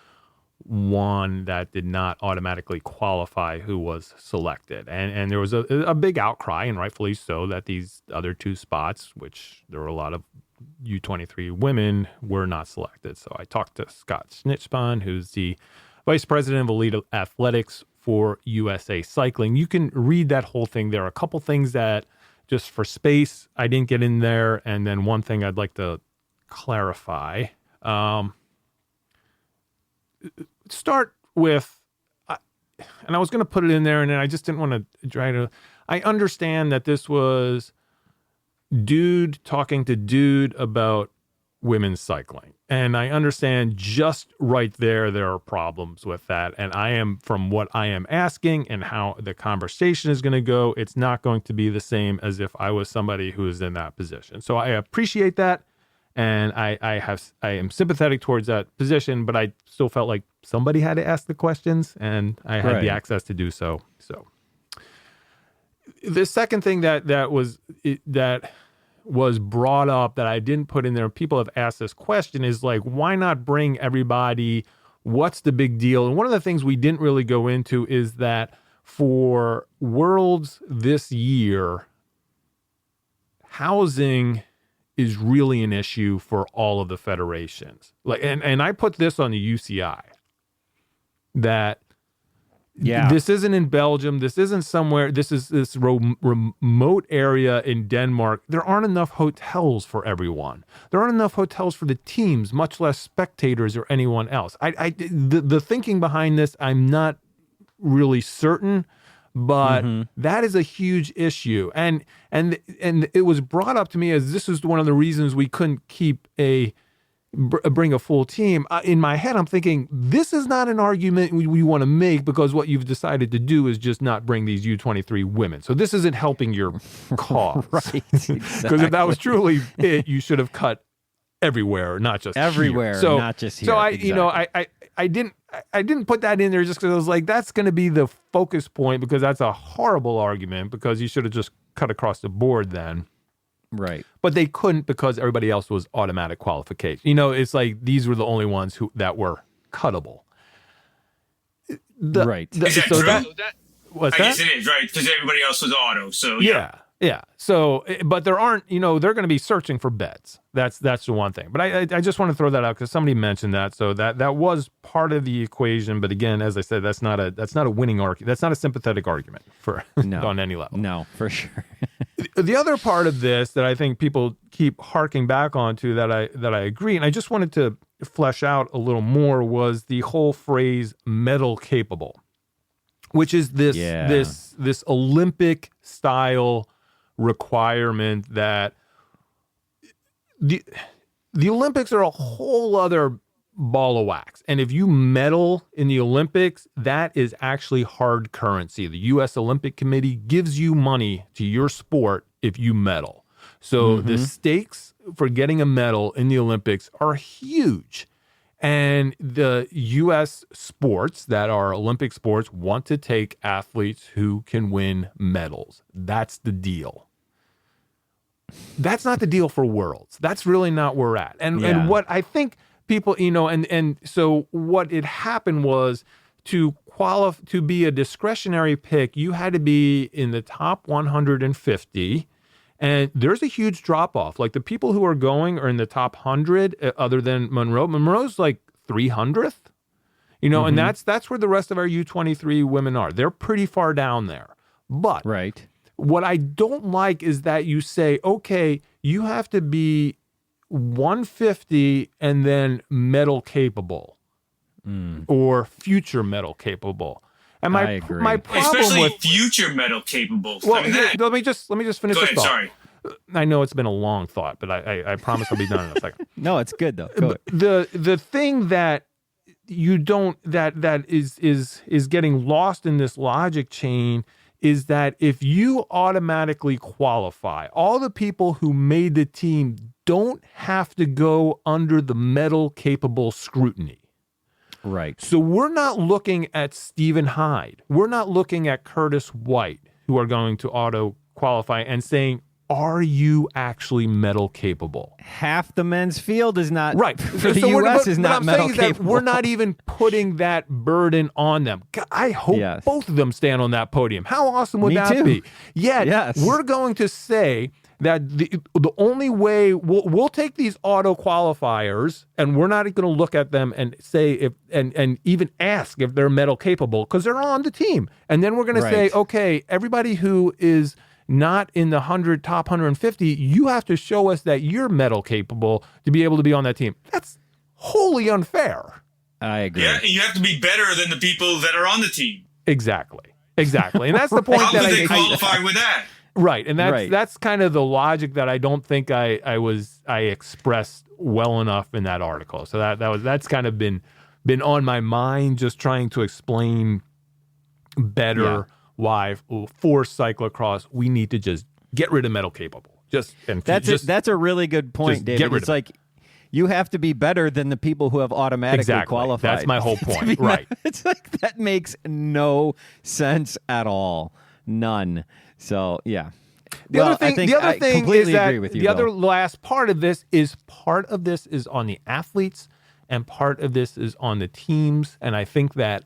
one that did not automatically qualify who was selected. And there was a big outcry, and rightfully so, that these other 2 spots, which there were a lot of U23 women, were not selected. So I talked to Scott Schnitzspahn, who's the vice president of elite athletics for USA Cycling. You can read that whole thing. There are a couple things that, just for space, I didn't get in there, and then one thing I'd like to clarify. Start with, and I was going to put it in there, and then I just didn't want to try to. I understand that this was dude talking to dude about women's cycling, and I understand just right there are problems with that. And I am, from what I am asking and how the conversation is going to go, it's not going to be the same as if I was somebody who is in that position. So I appreciate that. And I am sympathetic towards that position, but I still felt like somebody had to ask the questions, and I had the access to do so. So the second thing that was brought up that I didn't put in there, people have asked this question, is like, why not bring everybody? What's the big deal? And one of the things we didn't really go into is that for Worlds this year, housing is really an issue for all of the federations. And I put this on the UCI, that this isn't in Belgium, this isn't somewhere, this is this remote area in Denmark. There aren't enough hotels for everyone. There aren't enough hotels for the teams, much less spectators or anyone else. The thinking behind this, I'm not really certain, but that is a huge issue. And it was brought up to me as this is one of the reasons we couldn't bring a full team. In my head, I'm thinking, this is not an argument we want to make, because what you've decided to do is just not bring these U23 women. So this isn't helping your cause. Right. Exactly. Because if that was truly it, you should have cut everywhere, not just everywhere, here. not just here. So exactly. I didn't put that in there just because I was like, that's going to be the focus point, because that's a horrible argument, because you should have just cut across the board then. Right. But they couldn't, because everybody else was automatic qualification. It's like these were the only ones that were cuttable. Is that true? I guess it is, right? Because everybody else was auto. So yeah. So, but there aren't, they're going to be searching for beds. That's the one thing. But I just want to throw that out because somebody mentioned that. So that was part of the equation. But again, as I said, that's not a winning argument. That's not a sympathetic argument on any level. No, for sure. The other part of this that I think people keep harking back onto that I agree, and I just wanted to flesh out a little more, was the whole phrase "medal capable," which is this Olympic style requirement that the Olympics are a whole other ball of wax. And if you medal in the Olympics, that is actually hard currency. The US Olympic Committee gives you money to your sport if you medal. So the stakes for getting a medal in the Olympics are huge. And the U.S. sports that are Olympic sports want to take athletes who can win medals. That's the deal. that's not the deal for Worlds. That's really not where we're at. And what I think people, and so what had happened was to be a discretionary pick, you had to be in the top 150. And there's a huge drop off. Like the people who are going are in the top 100 other than Monroe. Monroe's like 300th, and that's where the rest of our U23 women are. They're pretty far down there. But what I don't like is that you say, okay, you have to be 150 and then medal capable or future medal capable. And I agree. my problem especially with future medal capable. well, let me just finish Go this ahead, thought. sorry. I know it's been a long thought, but I promise I'll be done in a second. No, it's good though. Go ahead. The thing that you don't that is getting lost in this logic chain is that if you automatically qualify, all the people who made the team don't have to go under the medal capable scrutiny. Right. So we're not looking at Stephen Hyde. We're not looking at Curtis White, who are going to auto qualify and saying, are you actually medal capable? Half the men's field is not Right. for the U.S. is not medal capable. We're not even putting that burden on them. I hope both of them stand on that podium. How awesome would that be? Yet, we're going to say that the only way we'll take these auto qualifiers and we're not going to look at them and say if and even ask if they're medal capable because they're on the team. And then we're going to say, okay, everybody who is not in the top 150, you have to show us that you're medal capable to be able to be on that team. That's wholly unfair. I agree. Yeah, and you have to be better than the people that are on the team. Exactly. And that's the point. How could they qualify with that? Right, and that's kind of the logic that I don't think I expressed well enough in that article. So that's kind of been on my mind, just trying to explain better why for cyclocross we need to just get rid of medal capable. That's a really good point, David. It's like you have to be better than the people who have automatically qualified. That's my whole point. Right. It's like that makes no sense at all. None. So The other thing is that agree with you, the other last part of this is on the athletes and part of this is on the teams. And I think that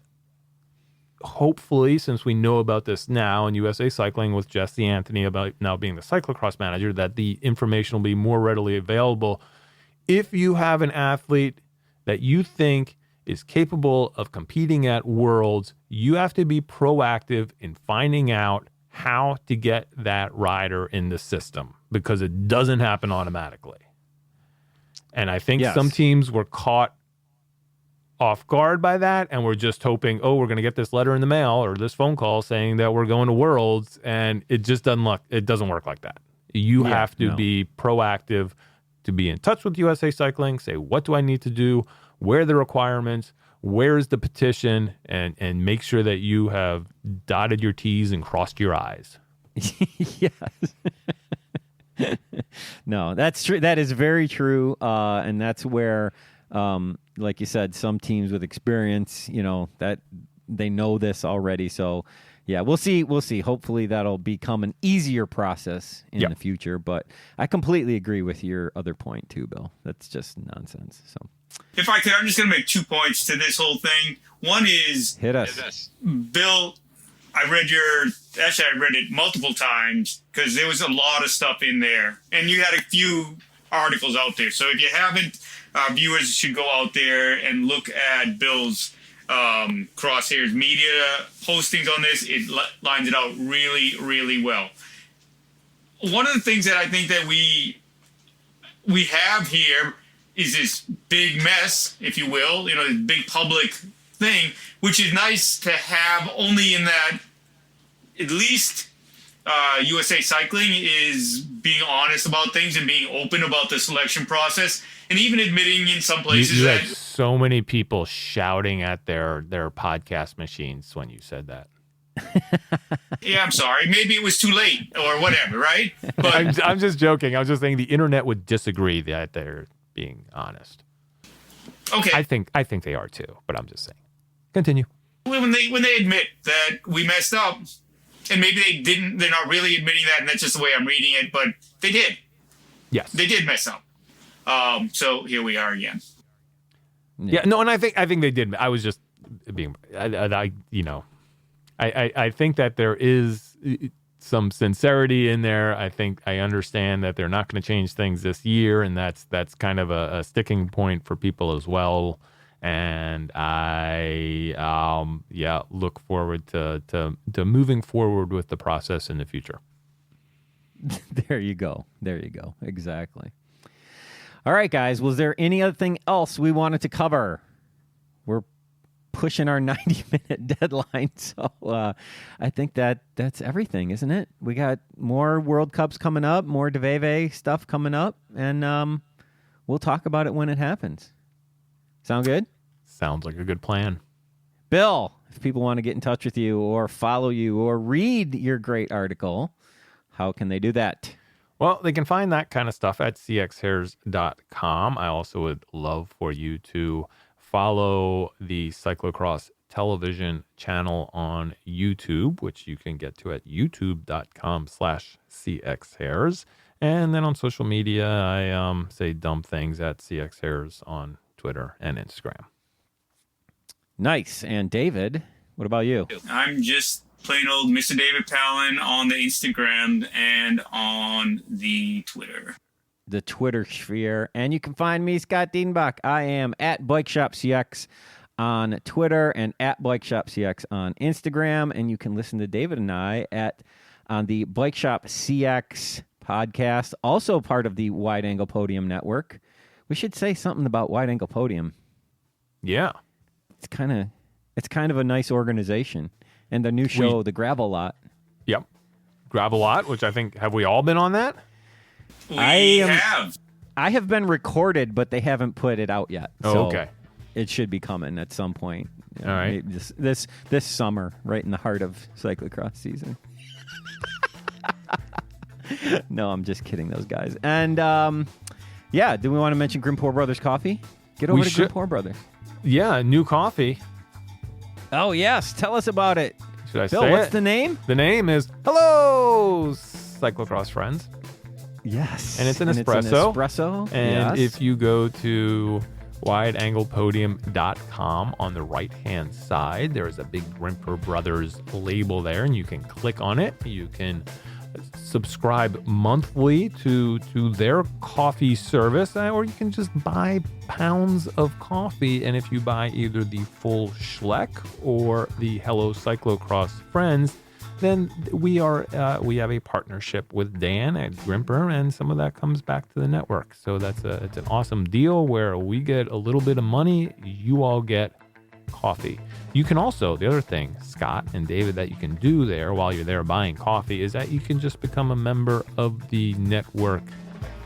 hopefully, since we know about this now in USA Cycling with Jesse Anthony about now being the cyclocross manager, that the information will be more readily available. If you have an athlete that you think is capable of competing at Worlds, you have to be proactive in finding out how to get that rider in the system because it doesn't happen automatically. And I think some teams were caught off guard by that and we're just hoping, we're going to get this letter in the mail or this phone call saying that we're going to Worlds, and it just doesn't work like that. You have to be proactive, to be in touch with USA Cycling, say, what do I need to do? Where are the requirements? Where's the petition? And make sure that you have dotted your T's and crossed your I's. Yes. No, that's true. That is very true. And that's where, like you said, some teams with experience, that they know this already. So, we'll see. Hopefully that'll become an easier process in the future. But I completely agree with your other point too, Bill. That's just nonsense. So, if I could, I'm just going to make 2 points to this whole thing. One is, hit us, Bill. I read it multiple times because there was a lot of stuff in there, and you had a few articles out there. So if you haven't, viewers should go out there and look at Bill's Crosshairs media postings on this. It lines it out really, really well. One of the things that I think that we have here is this big mess, if you will, this big public thing, which is nice to have only in that at least USA Cycling is being honest about things and being open about the selection process, and even admitting in some places you that had so many people shouting at their podcast machines when you said that. Yeah, I'm sorry. Maybe it was too late or whatever, right? But I'm just joking. I was just saying the internet would disagree that they're being honest. Okay. I think they are too, but I'm just saying. Continue. When they admit that we messed up, and maybe they're not really admitting that, and that's just the way I'm reading it, but they did. Yes. They did mess up. So here we are again. Yeah, no, and I think they did. I was just being, I think that there is some sincerity in there. I think I understand that they're not going to change things this year, and that's kind of a sticking point for people as well. And I look forward to moving forward with the process in the future. There you go. Exactly. All right, guys. Was there any other thing else we wanted to cover? We're pushing our 90-minute deadline, so I think that's everything, isn't it? We got more World Cups coming up, more DVV stuff coming up, and we'll talk about it when it happens. Sound good? Sounds like a good plan. Bill, if people want to get in touch with you or follow you or read your great article, how can they do that? Well, they can find that kind of stuff at cxhairs.com. I also would love for you to follow the Cyclocross television channel on YouTube, which you can get to at youtube.com/cxhairs. And then on social media, I say dumb things at cxhairs on Twitter and Instagram. Nice. And David, what about you? I'm just plain old Mr. David Palin on the Instagram and on the Twitter. The Twitter sphere. And you can find me, Scott Diedenbach. I am at BikeShopCX on Twitter and at BikeShopCX on Instagram. And you can listen to David and I on the Bike Shop CX podcast, also part of the Wide Angle Podium Network. We should say something about Wide Angle Podium. Yeah. It's kind of a nice organization. And the new show, The Gravel Lot. Yep. Gravel Lot, which I think, have we all been on that? We have. I have been recorded, but they haven't put it out yet. Oh, so okay. It should be coming at some point. All right. This summer, right in the heart of cyclocross season. No, I'm just kidding, those guys. And do we want to mention Grimpour Brothers Coffee? Get over to Grimpour Brothers. Yeah, new coffee. Oh, yes. Tell us about it. Should I Bill, say what's it? the name? The name is Hello, Cyclocross Friends. Yes. And it's an espresso. And yes. if you go to wideanglepodium.com on the right-hand side, there is a big Grimpour Brothers label there, and you can click on it. You can subscribe monthly to their coffee service, or you can just buy pounds of coffee. And if you buy either the full Schleck or the Hello Cyclocross Friends, then we have a partnership with Dan at Grimpour, and some of that comes back to the network. So it's an awesome deal where we get a little bit of money, you all get coffee. You can also, the other thing, Scott and David, that you can do there while you're there buying coffee is that you can just become a member of the network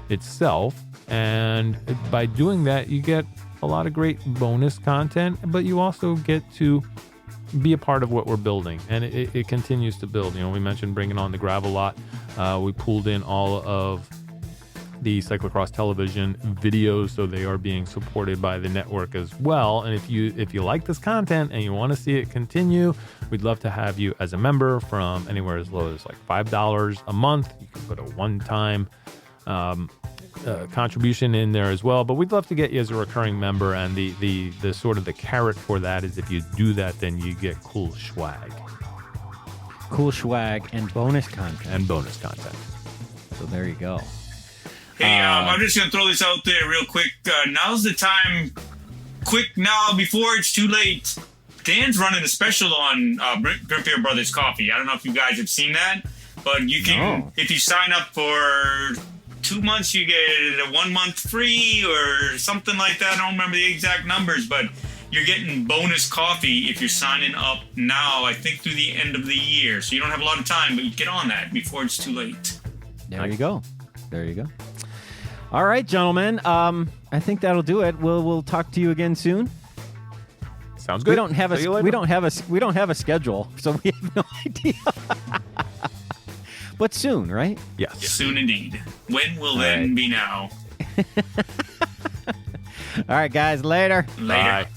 itself. And by doing that, you get a lot of great bonus content, but you also get to be a part of what we're building, and it continues to build. We mentioned bringing on the Gravel Lot. We pulled in all of the Cyclocross television videos, so they are being supported by the network as well. And if you like this content and you want to see it continue, we'd love to have you as a member from anywhere as low as like $5 a month. You can put a one-time contribution in there as well, but we'd love to get you as a recurring member. And the sort of the carrot for that is if you do that, then you get cool swag and bonus content. So there you go. Hey, I'm just going to throw this out there real quick. Now's the time. Quick now, before it's too late. Dan's running a special on Grimpour Brothers Coffee. I don't know if you guys have seen that, but you can, if you sign up for 2 months, you get a 1 month free or something like that. I don't remember the exact numbers, but you're getting bonus coffee if you're signing up now, I think through the end of the year. So you don't have a lot of time, but you get on that before it's too late. There you go. All right, gentlemen. I think that'll do it. We'll talk to you again soon. Sounds good. We don't have a schedule, so we have no idea. But soon, right? Yes. Soon indeed. When will then be now? All right, guys. Later. Bye.